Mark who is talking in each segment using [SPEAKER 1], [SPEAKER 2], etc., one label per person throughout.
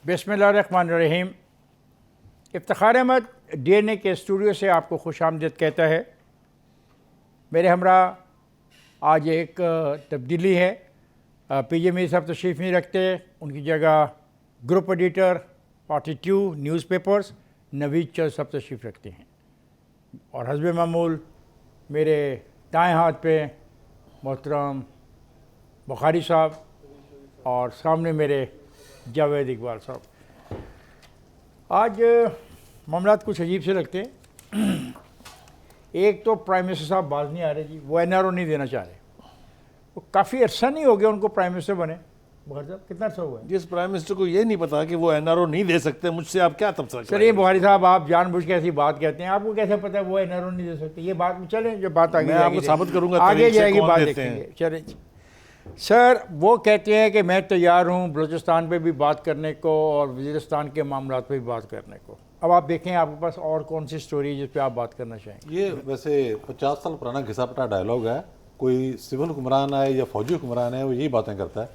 [SPEAKER 1] बिस्मिल्लाहिर्रहमानिर्रहीम। इफ्तिखार अहमद DNA के studio से आपको खुशामदीद कहता है। मेरे हमरा आज एक तब्दीली है। PJ मीर साहब तशरीफ़ नहीं रखते, उनकी जगह group editor 42 newspapers Naveed Chaudhry sahab तशरीफ़ रखते हैं। और हस्ब मामूल मेरे दाएँ हाथ पे मोहतरम बुखारी साहब और सामने मेरे जावेद इकबाल साहब। आज मामलात कुछ अजीब से लगते हैं। एक तो प्राइम मिनिस्टर साहब बाज नहीं आ रहे जी, वो NRO नहीं देना चाह रहे। वो काफ़ी अर्सा नहीं हो गया उनको प्राइम मिनिस्टर बने। बुखारी साहब कितना अर्सा हुआ है?
[SPEAKER 2] जिस प्राइम मिनिस्टर को ये नहीं पता कि वो NRO नहीं दे सकते, मुझसे आप क्या तबसरा
[SPEAKER 1] सर ये बुखारी साहब आप जानबूझ के ऐसी बात कहते हैं, आपको कैसे पता है वो NRO नहीं दे सकते? ये बात चलें, जो बात आगे
[SPEAKER 2] मैं आपको साबित करूंगा
[SPEAKER 1] आगे जाएगी, बात
[SPEAKER 2] देते हैं।
[SPEAKER 1] देखेंगे। चलें सर, वो कहते हैं कि मैं तैयार हूँ बलूचिस्तान पे भी बात करने को और वज़ीरिस्तान के मामलात पे भी बात करने को। अब आप देखें आपके पास और कौन सी स्टोरी है जिस पे आप बात करना चाहेंगे?
[SPEAKER 3] ये वैसे 50 साल पुराना घिसा-पिटा डायलॉग है। कोई सिविल हुक्मरान है या फौजी हुक्मरान है, वो यही बातें करता है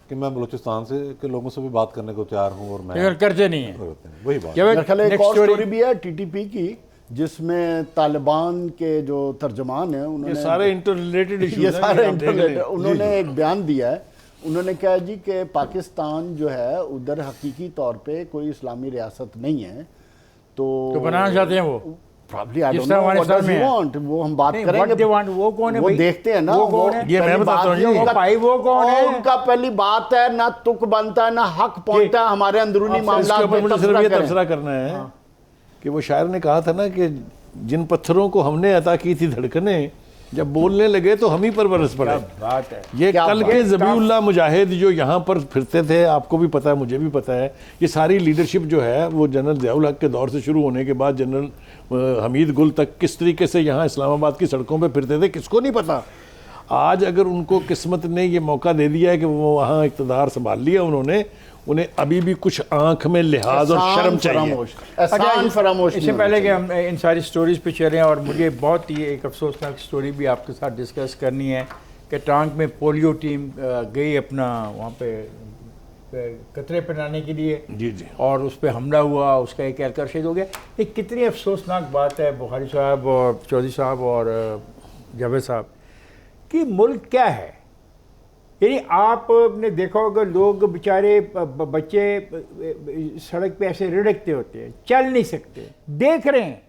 [SPEAKER 3] कि मैं बलूचिस्तान से के लोगों से भी बात करने को तैयार हूँ और मैं
[SPEAKER 1] करते नहीं है
[SPEAKER 3] वही बात।
[SPEAKER 4] मेरे ख्याल एक और स्टोरी भी है TTP की, जिसमें तालिबान के जो तर्जमान हैं उन्होंने
[SPEAKER 2] सारे इंटर रिलेटेड इश्यूज
[SPEAKER 4] ये सारे उन्होंने एक बयान दिया है। उन्होंने कहा जी कि पाकिस्तान जो है उधर हकीकी तौर पे कोई इस्लामी रियासत नहीं है, तो
[SPEAKER 1] बनाना चाहते हैं वो।
[SPEAKER 4] Probably, I don't know what does he want, वो हम बात करेंगे।
[SPEAKER 1] वो कौन है?
[SPEAKER 4] वो देखते हैं ना,
[SPEAKER 1] वो कौन है?
[SPEAKER 2] ये मैं बताता हूँ जी।
[SPEAKER 1] वो कौन है?
[SPEAKER 4] उनका पहली बात है ना तुक बनता है ना हक पहुंचता है हमारे अंदरूनी मामला
[SPEAKER 2] मुझे सिर्फ ये तबसरा करना है कि वो शायर ने कहा था ना कि जिन पत्थरों को हमने अता की थी धड़कने, जब बोलने लगे तो हम ही पर बरस पड़े।
[SPEAKER 1] बात है
[SPEAKER 2] ये कल के ज़बीउल्लाह मुजाहिद जो यहाँ पर फिरते थे, आपको भी पता है, मुझे भी पता है, ये सारी लीडरशिप जो है वो जनरल ज़ियाउल हक के दौर से शुरू होने के बाद जनरल हमीद गुल तक किस तरीके से यहाँ इस्लामाबाद की सड़कों पे फिरते थे, किसको नहीं पता। आज अगर उनको किस्मत ने ये मौका दे दिया है कि वो वहाँ इक़्तिदार संभाल लिया उन्होंने, उन्हें अभी भी कुछ आंख में लिहाज और शर्म चाहिए।
[SPEAKER 1] इससे पहले कि हम इन सारी स्टोरीज पे चलें, और मुझे बहुत ही एक अफसोसनाक स्टोरी भी आपके साथ डिस्कस करनी है कि टांग में पोलियो टीम गई अपना वहाँ पे कतरे पहनाने के लिए
[SPEAKER 2] जी,
[SPEAKER 1] और उस पर हमला हुआ, उसका एक एहलकार शहीद हो गया। ये कितनी अफसोसनाक बात है बुखारी साहब और चौधरी साहब और जावेद साहब कि मुल्क क्या है। यानी आपने देखा होगा लोग बेचारे बच्चे सड़क पे ऐसे रिड़कते होते हैं, चल नहीं सकते, देख रहे हैं,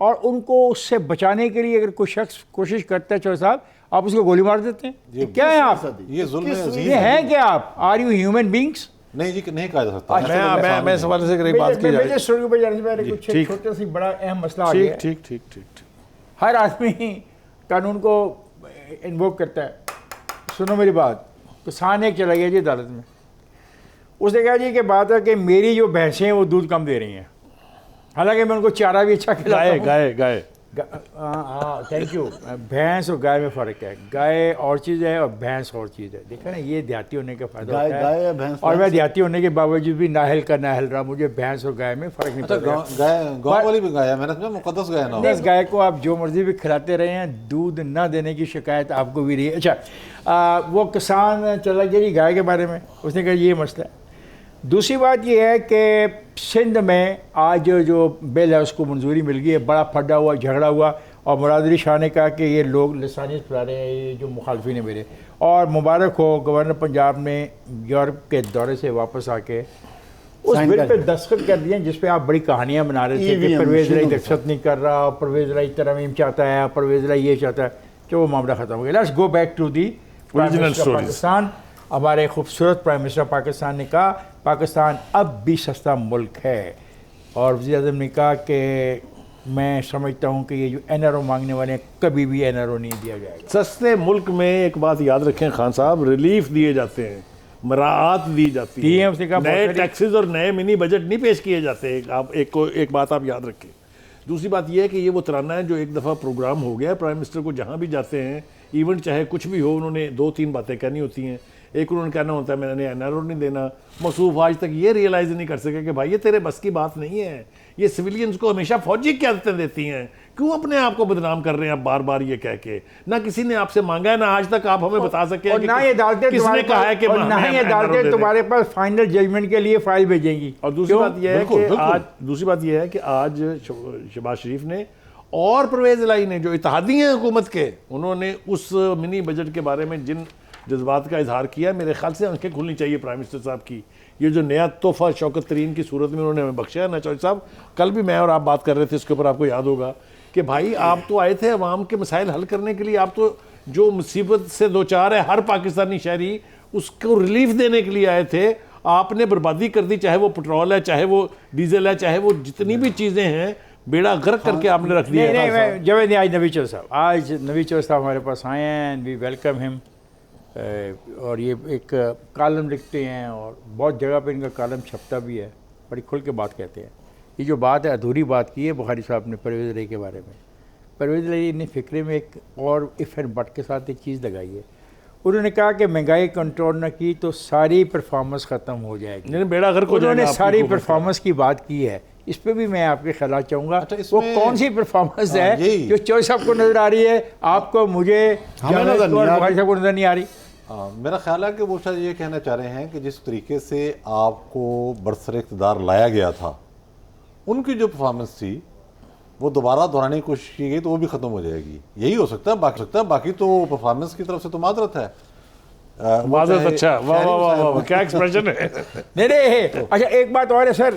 [SPEAKER 1] और उनको उससे बचाने के लिए अगर कोई शख्स कोशिश करता है चौधरी साहब, आप उसको गोली मार देते हैं। ये क्या है आप?
[SPEAKER 3] ये जुल्म अजीज
[SPEAKER 1] ये है क्या आप? Are you human beings?
[SPEAKER 3] नहीं जी, नहीं कहा जा सकता।
[SPEAKER 2] मैं सवाल से एक बात की जाए।
[SPEAKER 1] स्टोरी पे जाने से पहले कुछ छोटा सी बड़ा अहम मसला आ गया।
[SPEAKER 2] ठीक।
[SPEAKER 1] हर आदमी कानून को इन्वोक करता है। सुनो मेरी बात। किसान एक चला गया जी अदालत में, उसने कहा जी कि बात है कि मेरी जो भैंसें हैं वो दूध कम दे रही हैं, हालांकि मैं उनको चारा भी अच्छा खिलाता हूं।
[SPEAKER 2] गाय
[SPEAKER 1] हाँ, थैंक यू। भैंस और गाय में फ़र्क है। गाय और चीज़ है और भैंस और चीज़ है। देखा ना, ये देहाती होने का फ़ायदा होता है। और मैं देहाती होने के बावजूद भी नाहल का नाहल रहा, मुझे भैंस और गाय में फ़र्क नहीं पड़ता।
[SPEAKER 3] गाँव वाली भी गाय है, मैंने मुकद्दस गाय ना।
[SPEAKER 1] इस गाय को आप जो मर्जी भी खिलाते रहे हैं, दूध ना देने की शिकायत आपको भी रही है। अच्छा, वो किसान चला गया जी गाय के बारे में, उसने कहा ये मसला है। दूसरी बात यह है कि सिंध में आज जो बिल है उसको मंजूरी मिल गई है। बड़ा फटा हुआ झगड़ा हुआ और मुराद अली शाह ने कहा कि ये लोग लिसानियत फैला रहे हैं, ये जो मुखालफिन है मेरे। और मुबारक हो, गवर्नर पंजाब ने यूरोप के दौरे से वापस आके उस बिल पे दस्तखत कर दिए जिस पे आप बड़ी कहानियाँ बना रहे थे कि परवेज़ लाई दस्तखत नहीं कर रहा, परवेज़ लाई तरमीम चाहता है, परवेज़ लाई ये चाहता है। तो वो मामला ख़त्म हो गया। Let's go back to the Pakistan. हमारे खूबसूरत प्राइम मिनिस्टर पाकिस्तान ने कहा पाकिस्तान अब भी सस्ता मुल्क है, और वज़ीर-ए-आज़म ने कहा कि मैं समझता हूँ कि ये जो NRO मांगने वाले हैं कभी भी NRO नहीं दिया जाएगा।
[SPEAKER 2] सस्ते मुल्क में एक बात याद रखें खान साहब, रिलीफ दिए जाते हैं, मराआत दी जाती है, नए टैक्सेस और नए मिनी बजट नहीं पेश किए जाते। आप एक बात आप याद रखें। दूसरी बात यह है कि ये वो तराना है जो एक दफ़ा प्रोग्राम हो गया। प्राइम मिनिस्टर को जहाँ भी जाते हैं, इवेंट चाहे कुछ भी हो, उन्होंने 2-3 बातें कहनी होती हैं। एक उन्होंने कहना होता है मैंने NRO नहीं देना। मसूफ आज तक ये रियलाइज़ नहीं कर सके कि भाई ये तेरे बस की बात नहीं है। ये सिविलियंस को हमेशा फौजी क़यादतें देती हैं क्यों अपने आप को बदनाम कर रहे हैं आप बार बार ये कह के? ना किसी ने आपसे मांगा है, ना आज तक आप हमें बता सके
[SPEAKER 1] और ना ये अदालतें
[SPEAKER 2] किसने
[SPEAKER 1] तुम्हारे
[SPEAKER 2] कहा है कि
[SPEAKER 1] और ना
[SPEAKER 2] हमें
[SPEAKER 1] ये अदालतें
[SPEAKER 2] NRO दे
[SPEAKER 1] तुम्हारे पास फाइनल जजमेंट के लिए फाइल भेजेंगी।
[SPEAKER 2] और दूसरी बात यह है
[SPEAKER 3] बिल्कुल,
[SPEAKER 2] कि
[SPEAKER 3] बिल्कुल।
[SPEAKER 2] आज दूसरी बात यह है कि आज शहबाज शरीफ ने और परवेज इलाही ने, जो इत्तेहादी हैं हुकूमत के, उन्होंने उस मिनी बजट के बारे में जिन जज्बात का इजहार किया, मेरे ख्याल से आंखें खुलनी चाहिए प्राइम मिनिस्टर साहब की। ये जो नया तोहफा शौकत तरीन की सूरत में उन्होंने हमें बख्शा है ना चौधरी साहब, कल भी मैं और आप बात कर रहे थे इसके ऊपर, आपको याद होगा कि भाई आप तो आए थे अवाम के मसाइल हल करने के लिए, आप तो जो मुसीबत से दो चार है हर पाकिस्तानी शहरी, उसको रिलीफ देने के लिए आए थे। आपने बर्बादी कर दी, चाहे वो पेट्रोल है, चाहे वो डीजल है, चाहे वो जितनी भी चीज़ें हैं, बेड़ा गर्क करके आपने रख दिया
[SPEAKER 1] नहीं
[SPEAKER 2] है।
[SPEAKER 1] नहीं, जवेद आज नवी चौधरी साहब, आज नवी चौधरी साहब हमारे पास आए हैं एंड वी वेलकम हिम। और ये एक कॉलम लिखते हैं और बहुत जगह पे इनका कॉलम छपता भी है, बड़ी खुल के बात कहते हैं। ये जो बात है, अधूरी बात की है बुखारी साहब ने परवेज़ इलाही के बारे में। परवेज़ इलाही ने फ़िक्रे में एक और इफ़ एंड बट के साथ एक चीज़ लगाई है। उन्होंने कहा कि महंगाई कंट्रोल न की तो सारी परफॉर्मेंस ख़त्म हो जाएगी।
[SPEAKER 2] नहीं, बेड़ा गर्क हो जाएगा।
[SPEAKER 1] उन्होंने सारी
[SPEAKER 2] आपकी
[SPEAKER 1] परफॉर्मेंस की बात की है, इस पे भी मैं आपके ख्याल चाहूँगा।
[SPEAKER 3] अच्छा,
[SPEAKER 1] वो
[SPEAKER 3] इसमें-
[SPEAKER 1] कौन सी परफॉर्मेंस है
[SPEAKER 3] यही।
[SPEAKER 1] जो चौधरी साहब को नज़र आ रही है, आपको, मुझे,
[SPEAKER 4] हमें
[SPEAKER 1] जावेद
[SPEAKER 4] नज़र
[SPEAKER 1] को
[SPEAKER 4] नहीं
[SPEAKER 1] और
[SPEAKER 4] आ रही।
[SPEAKER 1] बुखारी साहब को नज़र नहीं आ रही?
[SPEAKER 3] मेरा ख्याल है कि वो शायद ये कहना चाह रहे हैं कि जिस तरीके से आपको बरसर इक़्तिदार लाया गया था, उनकी जो परफॉर्मेंस थी वो दोबारा दोहराने की कोशिश की गई तो वो भी ख़त्म हो जाएगी। यही हो सकता है, बाकी तो परफॉर्मेंस की तरफ से तो माजरत है। वो
[SPEAKER 2] माजरत,
[SPEAKER 3] चाहे
[SPEAKER 2] अच्छा, वाह
[SPEAKER 3] शहरी
[SPEAKER 2] वाह वाह
[SPEAKER 3] मसाइल
[SPEAKER 2] वाह,
[SPEAKER 3] में-
[SPEAKER 2] क्या एक्सप्रेशन है।
[SPEAKER 1] नहीं नहीं, अच्छा एक बात और है सर,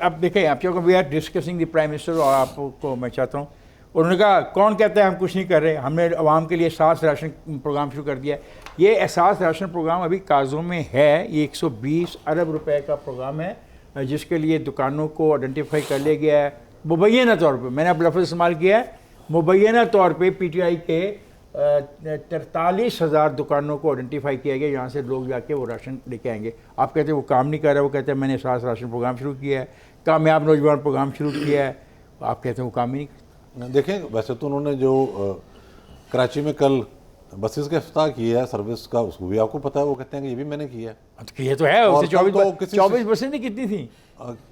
[SPEAKER 1] अब देखें, आप क्योंकि we are discussing the prime minister, और आपको मैं चाहता हूँ, उन्होंने कहा कौन कहता है हम कुछ नहीं कर रहे, हमने आवाम के लिए एहसास राशन प्रोग्राम शुरू कर दिया है। ये एहसास राशन प्रोग्राम अभी कागज़ों में है, ये 120 अरब रुपए का प्रोग्राम है, जिसके लिए दुकानों को आइडेंटिफाई कर लिया गया है मुबैना तौर पर। मैंने अब लफ्ज़ इस्तेमाल किया है, मुबैना तौर पर PTI के 43,000 दुकानों को आइडेंटिफाई किया गया, यहाँ से लोग जाके वो राशन लेके आएंगे। आप कहते हैं वो काम नहीं कर रहा, वो कहते हैं मैंने एहसास राशन प्रोग्राम शुरू किया है, कामयाब नौजवान प्रोग्राम शुरू किया है, आप कहते हैं वो काम ही नहीं।
[SPEAKER 3] देखें, वैसे तो उन्होंने जो कराची में कल बसेस का इफ्ताह किया है सर्विस का, उसको भी आपको पता है, वो कहते हैं कि ये भी मैंने किया है।
[SPEAKER 1] तो ये तो है,
[SPEAKER 3] और
[SPEAKER 1] उससे
[SPEAKER 3] कल तो किसी
[SPEAKER 1] 24 बसें नहीं, कितनी थी?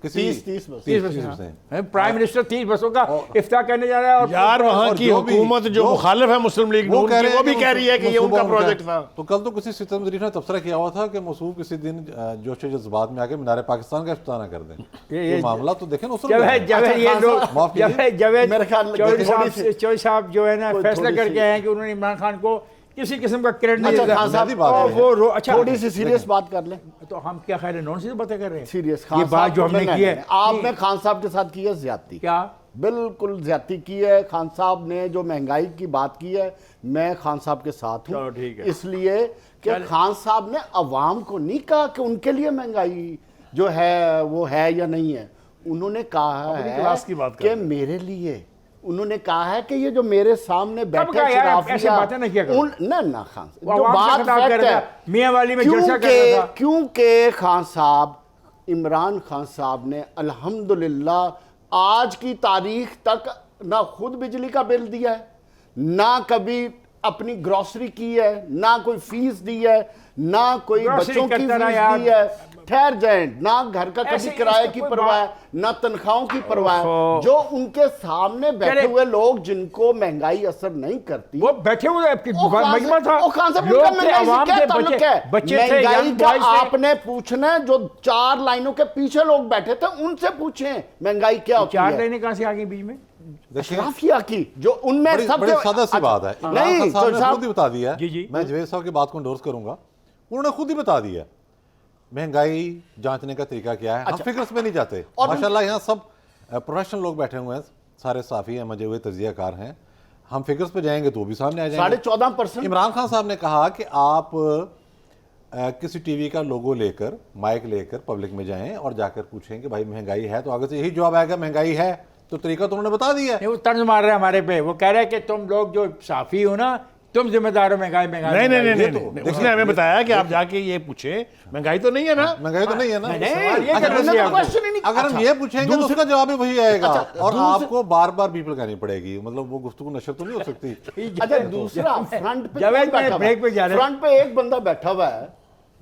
[SPEAKER 3] किसी
[SPEAKER 4] 30 बस।
[SPEAKER 1] 30 बसें। प्राइम मिनिस्टर 30 बसों का इफ्ताह करने जा रहा है। और
[SPEAKER 2] यार वहाँ
[SPEAKER 3] और
[SPEAKER 2] की
[SPEAKER 3] जो भी-
[SPEAKER 2] हुकूमत जो
[SPEAKER 3] जो-
[SPEAKER 2] मुखालिफ है मुस्लिम लीग नून की, वो भी कह रही है कि ये उनका प्रोजेक्ट था।
[SPEAKER 3] तो कल तो किसी सितम ज़रीफ ने तबसरा किया हुआ था कि मसूब किसी दिन जोश जज्बात में आके मीनार पाकिस्तान का इफ्ताह ना कर दें। ये मामला तो देखें ना, उस
[SPEAKER 1] जवेद ये
[SPEAKER 4] खान
[SPEAKER 1] लोग,
[SPEAKER 4] साहब,
[SPEAKER 3] माफ कीजिए।
[SPEAKER 1] जवेद
[SPEAKER 4] मेरे ख्याल
[SPEAKER 1] चौधरी साहब जो है ना
[SPEAKER 4] कोई
[SPEAKER 1] फैसला
[SPEAKER 4] थोड़ी
[SPEAKER 1] करके
[SPEAKER 4] सी-
[SPEAKER 1] आए हैं कि उन्होंने इमरान खान को किसी किस्म का क्रेडिट नहीं
[SPEAKER 4] अच्छा,
[SPEAKER 1] दिया।
[SPEAKER 4] खान साहब,
[SPEAKER 3] बुनियादी बात
[SPEAKER 1] और
[SPEAKER 3] है।
[SPEAKER 1] वो अच्छा,
[SPEAKER 4] थोड़ी सी सीरियस बात कर लें।
[SPEAKER 1] तो हम क्या ख्याल है, नॉन सीरियस बातें कर रहे हैं?
[SPEAKER 4] सीरियस
[SPEAKER 1] ये बात जो हमने की है,
[SPEAKER 4] आपने खान साहब के साथ की है ज्यादती,
[SPEAKER 1] क्या
[SPEAKER 4] बिल्कुल ज्यादती की है। खान साहब ने जो महंगाई की बात की है, मैं खान साहब के साथ
[SPEAKER 1] चलो
[SPEAKER 4] हूँ,
[SPEAKER 1] ठीक है।
[SPEAKER 4] इसलिए कि
[SPEAKER 1] चल-
[SPEAKER 4] खान साहब ने अवाम को नहीं कहा कि उनके लिए महंगाई जो है वो है या नहीं है। उन्होंने कहा
[SPEAKER 2] अपनी
[SPEAKER 4] है
[SPEAKER 2] क्लास की बात कर
[SPEAKER 4] कि
[SPEAKER 2] रहे हैं।
[SPEAKER 4] मेरे लिए, उन्होंने कहा है कि ये जो मेरे सामने बैठे
[SPEAKER 1] कहा यार,
[SPEAKER 4] शराफिया-
[SPEAKER 1] ऐसे बातें ना किया करो।
[SPEAKER 4] ना खान,
[SPEAKER 1] वो
[SPEAKER 4] जो
[SPEAKER 1] आवाम से
[SPEAKER 4] बात
[SPEAKER 1] खिताब कर
[SPEAKER 4] फैक्ट
[SPEAKER 1] रहा
[SPEAKER 4] है,
[SPEAKER 1] था, मियां वाली में जलसा कर रहा था।
[SPEAKER 4] क्योंकि खान साहब, इमरान खान साहब ने अल्हम्दुलिल्लाह आज की तारीख तक ना खुद बिजली का बिल दिया है, ना कभी अपनी ग्रोसरी की है, ना कोई फीस दी है, ना कोई
[SPEAKER 1] ग्रोसरी
[SPEAKER 4] बच्चों की
[SPEAKER 1] करता रहा
[SPEAKER 4] फीस
[SPEAKER 1] यार।
[SPEAKER 4] दी है, ठहर जाए, ना घर का
[SPEAKER 1] ऐसे
[SPEAKER 4] कभी किराए
[SPEAKER 1] इसका
[SPEAKER 4] की
[SPEAKER 1] कोई
[SPEAKER 4] परवाह है, ना तनख्वाहों की परवाह है।
[SPEAKER 1] ओहो।
[SPEAKER 4] जो उनके सामने बैठे
[SPEAKER 1] चले।
[SPEAKER 4] हुए लोग जिनको महंगाई असर नहीं करती,
[SPEAKER 1] वो बैठे हुए
[SPEAKER 4] ओ खान
[SPEAKER 1] मजमा
[SPEAKER 4] साहब-
[SPEAKER 1] था,
[SPEAKER 4] ओ खान साहब,
[SPEAKER 1] लोग
[SPEAKER 4] उनका
[SPEAKER 1] थे,
[SPEAKER 4] महंगाई से
[SPEAKER 1] अवाम
[SPEAKER 4] क्या
[SPEAKER 1] थे,
[SPEAKER 4] ताल्लुक है?
[SPEAKER 1] बच्चे थे,
[SPEAKER 4] महंगाई
[SPEAKER 1] young
[SPEAKER 4] का
[SPEAKER 1] boys थे।
[SPEAKER 4] आपने पूछना है, जो 4 लाइनों के पीछे लोग बैठे थे उनसे पूछें महंगाई क्या होती
[SPEAKER 1] 4
[SPEAKER 4] है।
[SPEAKER 1] लाइनें कहाँ से आ गई बीच में?
[SPEAKER 3] देखिए,
[SPEAKER 4] अशराफिया की जो उनमें
[SPEAKER 3] बड़ी
[SPEAKER 4] सबसे
[SPEAKER 3] सादा सी बात है। इमरान
[SPEAKER 4] नहीं
[SPEAKER 3] खान साहब
[SPEAKER 4] तो
[SPEAKER 3] ने
[SPEAKER 4] साहब,
[SPEAKER 3] खुद ही बता दिया है।
[SPEAKER 1] जी, जी।
[SPEAKER 3] मैं जवेद साहब की बात को इंडोर्स करूंगा, उन्होंने खुद ही बता दिया है महंगाई जांचने का तरीका क्या है। हम फिक्र्स में नहीं जाते,
[SPEAKER 4] और
[SPEAKER 3] माशाल्लाह यहाँ सब प्रोफेशनल लोग बैठे हुए हैं, सारे साफी हैं, मजे हुए तजियाकार हैं। हम फिक्र्स पे जाएंगे तो वो भी सामने आ जाएंगे।
[SPEAKER 4] 14.5%
[SPEAKER 3] इमरान खान साहब ने कहा कि आप किसी टीवी का लोगो लेकर, माइक लेकर पब्लिक में जाएं और जाकर पूछें कि भाई महंगाई है, तो आगे से यही जवाब आएगा महंगाई है, तो तरीका तो उन्होंने बता दिया है।
[SPEAKER 1] नहीं, वो तर्ज मार रहे हैं हमारे पे, वो कह रहे हैं कि तुम लोग जो साफी हो ना, तुम जिम्मेदार हो महंगाई
[SPEAKER 2] नहीं नहीं नहीं
[SPEAKER 3] ये तो-
[SPEAKER 2] नहीं, उसने हमें बताया कि आप जाके ये पूछे महंगाई तो नहीं है ना।
[SPEAKER 3] महंगाई तो नहीं है ना।
[SPEAKER 1] नहीं,
[SPEAKER 3] सवाल
[SPEAKER 1] ये
[SPEAKER 3] अगर
[SPEAKER 1] करना
[SPEAKER 3] हमने-
[SPEAKER 1] चाहिए आपको।
[SPEAKER 4] क्वेश्चन ही नहीं।
[SPEAKER 3] अगर हम
[SPEAKER 4] अच्छा,
[SPEAKER 3] ये पूछेंगे तो उसका जवाब भी वही आएगा, और
[SPEAKER 4] दूसरा-
[SPEAKER 3] आपको बार बार बीप लगानी पड़ेगी, मतलब वो गुफ्तगू नशर तो नहीं हो सकती।
[SPEAKER 4] अच्छा, दूसरा फ्रंट पे
[SPEAKER 1] जवेद
[SPEAKER 4] कौन बैठा
[SPEAKER 1] में
[SPEAKER 4] हुआ
[SPEAKER 1] ब्रेक पे जा
[SPEAKER 4] है?
[SPEAKER 1] रहे हैं।
[SPEAKER 4] फ्रंट पे एक बंदा बैठा हुआ है,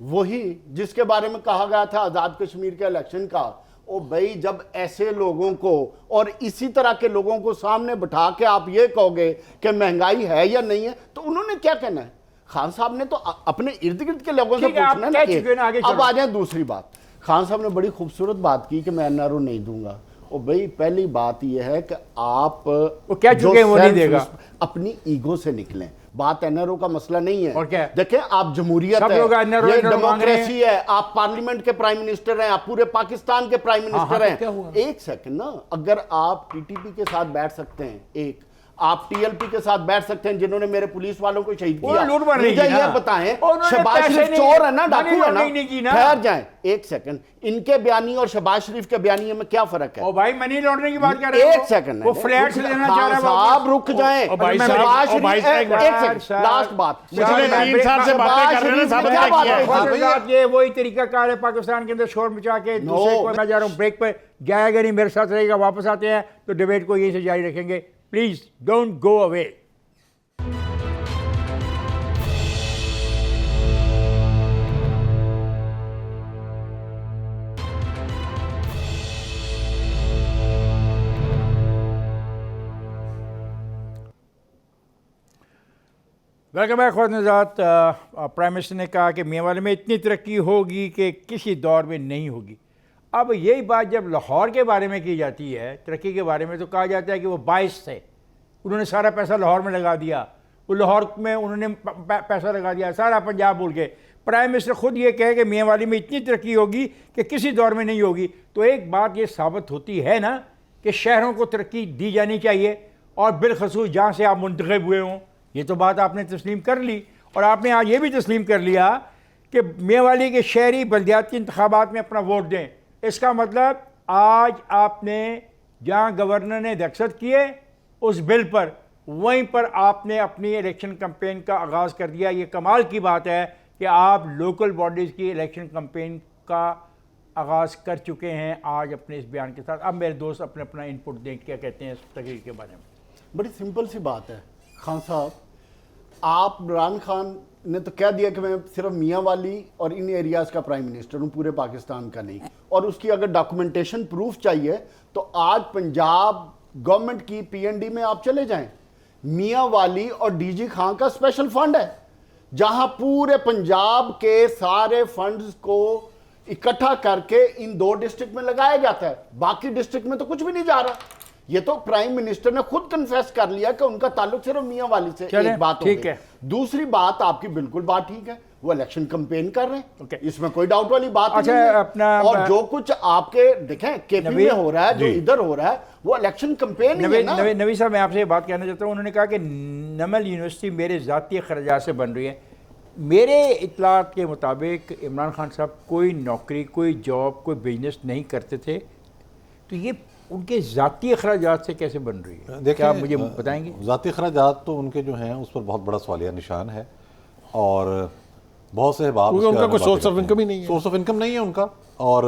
[SPEAKER 4] वही जिसके बारे में कहा गया था आजाद कश्मीर के इलेक्शन का, ओ भाई, जब ऐसे लोगों को और इसी तरह के लोगों को सामने बिठा के आप ये कहोगे कि महंगाई है या नहीं है, तो उन्होंने क्या कहना है? खान साहब ने तो अपने इर्द गिर्द के लोगों से
[SPEAKER 1] ठीक है, आप
[SPEAKER 4] पूछना है
[SPEAKER 1] कह
[SPEAKER 4] ना।
[SPEAKER 1] चुके हैं, आगे
[SPEAKER 4] अब
[SPEAKER 1] चलो।
[SPEAKER 4] आ जाए दूसरी बात। खान साहब ने बड़ी खूबसूरत बात की कि मैं एनआरओ नहीं दूंगा। ओ भाई, पहली बात यह है कि आप
[SPEAKER 1] वो कह
[SPEAKER 4] जो
[SPEAKER 1] चुके हैं, वो नहीं
[SPEAKER 4] self-
[SPEAKER 1] देगा।
[SPEAKER 4] अपनी ईगो से निकलें। बात एनआरओ का मसला नहीं है।
[SPEAKER 1] और क्या है?
[SPEAKER 4] देखें, आप जमहूरियत
[SPEAKER 1] सब
[SPEAKER 4] है,
[SPEAKER 1] लोग NRO
[SPEAKER 4] ये
[SPEAKER 1] मांग रहे हैं।
[SPEAKER 4] डेमोक्रेसी है, आप पार्लियामेंट के प्राइम मिनिस्टर हैं, आप पूरे पाकिस्तान के प्राइम मिनिस्टर
[SPEAKER 1] हाँ, तो क्या हुआ?
[SPEAKER 4] हैं। एक सेकंड ना, अगर आप टीटीपी के साथ बैठ सकते हैं, एक आप टीएलपी के साथ बैठ सकते हैं जिन्होंने मेरे पुलिस वालों को शहीद
[SPEAKER 1] वो
[SPEAKER 4] किया,
[SPEAKER 1] लूट मार रही
[SPEAKER 4] मुझे
[SPEAKER 1] थी ना।
[SPEAKER 4] ये बताएं,
[SPEAKER 1] उन्होंने
[SPEAKER 4] शहबाज
[SPEAKER 1] पैसे
[SPEAKER 4] शरीफ
[SPEAKER 1] नहीं-
[SPEAKER 4] चोर है ना,
[SPEAKER 1] मनी
[SPEAKER 4] डाकू है ना?
[SPEAKER 1] लॉन्ड्रिंग नहीं की ना।
[SPEAKER 4] ठहर जाएं एक सेकंड, इनके बयानी और शहबाज शरीफ के बयानी में क्या फर्क है?
[SPEAKER 1] ओ भाई, मनी लॉन्ड्रिंग की बात कर रहे हैं
[SPEAKER 4] एक सेकंड,
[SPEAKER 1] वो फ्लैट्स लेना चाह रहा है
[SPEAKER 4] साहब, रुक जाएं।
[SPEAKER 2] ओ भाई
[SPEAKER 4] शहबाज
[SPEAKER 2] साहब, ओ भाई
[SPEAKER 4] शरीफ-
[SPEAKER 2] साहब,
[SPEAKER 4] एक सेकंड, लास्ट बात।
[SPEAKER 2] पिछले 3 साल से बातें कर रहे हैं, साहब,
[SPEAKER 4] क्या
[SPEAKER 2] क्या
[SPEAKER 4] बात
[SPEAKER 2] किया है?
[SPEAKER 4] है?
[SPEAKER 1] बात ये वही तरीका कार है पाकिस्तान के अंदर शोर मचा के दूसरे को। मैं जा रहा हूँ ब्रेक पे, जाएगा नहीं, मेरे साथ रहेगा, वापस आते हैं तो डिबेट को यहीं से जारी रखेंगे। Please don't go away. Welcome back ख़ुद प्राइम मिनिस्टर ने कहा कि मेवाले में इतनी तरक्की होगी कि किसी दौर में नहीं होगी। अब यही बात जब लाहौर के बारे में की जाती है, तरक्की के बारे में, तो कहा जाता है कि वो 22 थे, उन्होंने सारा पैसा लाहौर में लगा दिया, वो लाहौर में उन्होंने पैसा लगा दिया, सारा पंजाब भूल गए। प्राइम मिनिस्टर खुद ये कहे कि मेवाली में इतनी तरक्की होगी कि किसी दौर में नहीं होगी। तो एक बात ये साबित होती है ना कि शहरों को तरक्की दी जानी चाहिए, और बिलखसूस जहाँ से आप मुंतखब हुए हों। ये तो बात आपने तस्लीम कर ली, और आपने आज ये भी तस्लीम कर लिया कि मेवाली के शहरी बल्दियाती इंतखाबात में अपना वोट दें। इसका मतलब आज आपने जहाँ गवर्नर ने दस्तखत किए उस बिल पर, वहीं पर आपने अपनी इलेक्शन कैंपेन का आगाज़ कर दिया। ये कमाल की बात है कि आप लोकल बॉडीज़ की इलेक्शन कैंपेन का आगाज़ कर चुके हैं आज अपने इस बयान के साथ। अब मेरे दोस्त अपने अपना इनपुट दें, क्या कहते हैं इस तकरीर के बारे में।
[SPEAKER 4] बड़ी सिंपल सी बात है खान साहब, आप इमरान खान ने तो कह दिया कि मैं सिर्फ मियाँ वाली और इन एरियाज़ का प्राइम मिनिस्टर हूँ, पूरे पाकिस्तान का नहीं। और उसकी अगर डॉक्यूमेंटेशन प्रूफ चाहिए तो आज पंजाब गवर्नमेंट की पीएनडी में आप चले जाएं, मियाँ वाली और डीजी खान का स्पेशल फंड है, जहां पूरे पंजाब के सारे फंड्स को इकट्ठा करके इन 2 डिस्ट्रिक्ट में लगाया जाता है। बाकी डिस्ट्रिक्ट में तो कुछ भी नहीं जा रहा। ये तो प्राइम मिनिस्टर ने खुद कन्फेस कर लिया कि उनका ताल्लुक सिर्फ मियाँ वाली से। एक बात
[SPEAKER 1] ठीक है।
[SPEAKER 4] दूसरी बात, आपकी बिल्कुल बात ठीक है, वो इलेक्शन कैंपेन कर रहे हैं,
[SPEAKER 1] Okay.
[SPEAKER 4] इसमें कोई डाउट वाली बात
[SPEAKER 1] अच्छा,
[SPEAKER 4] नहीं है।
[SPEAKER 1] अपना-
[SPEAKER 4] और जो कुछ आपके देखें केपी में
[SPEAKER 1] नवीन-
[SPEAKER 4] हो रहा है, जो इधर हो रहा है, वो इलेक्शन कैंपेन ही है ना।
[SPEAKER 1] नवी साहब, मैं आपसे ये बात कहना चाहता हूँ। उन्होंने कहा कि नमल यूनिवर्सिटी मेरे ज़ाती खर्चात से बन रही है। मेरे इतलात के मुताबिक इमरान खान साहब कोई नौकरी, कोई जॉब, कोई बिजनेस नहीं करते थे, तो ये उनके ज़ाती अखराजात से कैसे बन रही है?
[SPEAKER 3] देखिए,
[SPEAKER 1] क्या आप मुझे बताएंगे?
[SPEAKER 3] ज़ाती अखराजात तो उनके जो हैं उस पर बहुत बड़ा सवालिया निशान है, और बहुत से अहबाब
[SPEAKER 2] क्योंकि
[SPEAKER 3] उसके
[SPEAKER 2] उनका
[SPEAKER 3] बारे
[SPEAKER 2] कोई
[SPEAKER 3] में
[SPEAKER 2] source of
[SPEAKER 3] बातें
[SPEAKER 2] income
[SPEAKER 3] करते
[SPEAKER 2] ही
[SPEAKER 3] हैं।
[SPEAKER 2] नहीं है।
[SPEAKER 3] सोर्स ऑफ इनकम नहीं है उनका। और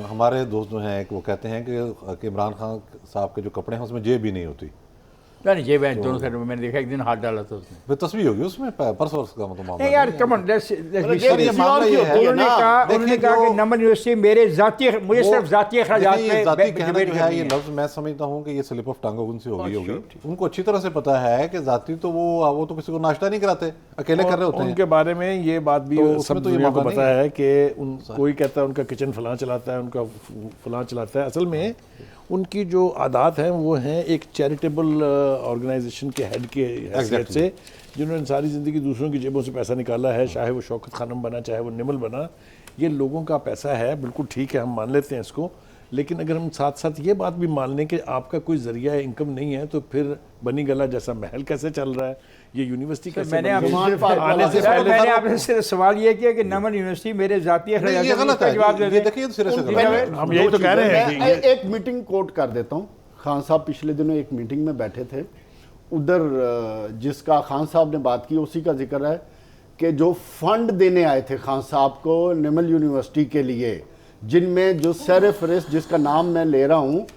[SPEAKER 3] हमारे दोस्त जो हैं वो कहते हैं कि इमरान खान साहब के जो कपड़े हैं उसमें जेब भी नहीं होती।
[SPEAKER 1] नहीं, ये मैं दोनों साइड में मैंने देखा, एक दिन हाथ डाला था उसने।
[SPEAKER 3] फिर तस्वीर होगी उसमें, पर्स वर्स का मतलब मामला
[SPEAKER 1] नहीं यार,
[SPEAKER 3] नहीं है।
[SPEAKER 1] कम ऑन, लेट्स
[SPEAKER 4] ये
[SPEAKER 1] बी
[SPEAKER 3] मामला ये है,
[SPEAKER 1] उन्होंने कहा
[SPEAKER 3] देखिए
[SPEAKER 1] कि
[SPEAKER 3] जो-
[SPEAKER 1] नमल यूनिवर्सिटी मेरे ज़ाती, मुझे
[SPEAKER 3] वो-
[SPEAKER 1] सिर्फ ज़ाती अखराजात
[SPEAKER 3] देखिए, ये
[SPEAKER 1] में
[SPEAKER 3] जाती कहना
[SPEAKER 1] डिबेट
[SPEAKER 3] जो है,
[SPEAKER 1] करनी
[SPEAKER 3] ये
[SPEAKER 1] है।
[SPEAKER 3] लफ्ज़ मैं समझता हूँ कि ये स्लिप ऑफ टंग उनसे होगी। उनको अच्छी तरह से पता है कि जाती तो वो तो किसी को नाश्ता नहीं कराते, अकेले कर रहे होते हैं।
[SPEAKER 2] उनके बारे में ये बात भी
[SPEAKER 3] तो
[SPEAKER 2] सब
[SPEAKER 3] उसमें तो ये
[SPEAKER 2] दुनिया को
[SPEAKER 3] मामला
[SPEAKER 2] पता
[SPEAKER 3] नहीं
[SPEAKER 2] है कि कोई कहता है उनका किचन फलां चलाता है, उनका फलां चलाता है। असल में उनकी जो आदात हैं वो हैं एक चैरिटेबल ऑर्गेनाइजेशन के हेड के हैसियत से, जिन्होंने सारी ज़िंदगी दूसरों की जेबों से पैसा निकाला है, चाहे वो शौकत खानम बना, चाहे वो निमल बना। ये लोगों का पैसा है, बिल्कुल ठीक है, हम मान लेते हैं इसको। लेकिन अगर हम साथ साथ ये बात भी मान लें कि आपका कोई जरिया इनकम नहीं है, तो फिर बनी गला जैसा महल कैसे चल रहा है, ये यूनिवर्सिटी कैसे
[SPEAKER 1] मैंने
[SPEAKER 2] बन गई?
[SPEAKER 4] आपसे-
[SPEAKER 2] आने से
[SPEAKER 1] सर,
[SPEAKER 2] पहले
[SPEAKER 1] मैंने आपसे सिर्फ सवाल ये किया कि नमल यूनिवर्सिटी मेरे ज़ाती
[SPEAKER 3] नहीं,
[SPEAKER 1] अखराजात
[SPEAKER 3] ये
[SPEAKER 1] से,
[SPEAKER 3] गलत
[SPEAKER 1] इसका
[SPEAKER 3] है।
[SPEAKER 1] जवाब दे
[SPEAKER 3] ये
[SPEAKER 1] दें।
[SPEAKER 3] देखिए, ये सिरे से गलत है।
[SPEAKER 2] हम यही तो कह रहे हैं कि
[SPEAKER 4] मैं
[SPEAKER 2] ये-
[SPEAKER 4] एक मीटिंग कोट कर देता हूँ। खान साहब पिछले दिनों एक मीटिंग में बैठे थे, उधर जिसका खान साहब ने बात की उसी का जिक्र है कि जो फंड देने आए थे खान साहब को निमल यूनिवर्सिटी के लिए, जिनमें जो सर फहरिस्त जिसका नाम मैं ले रहा हूँ,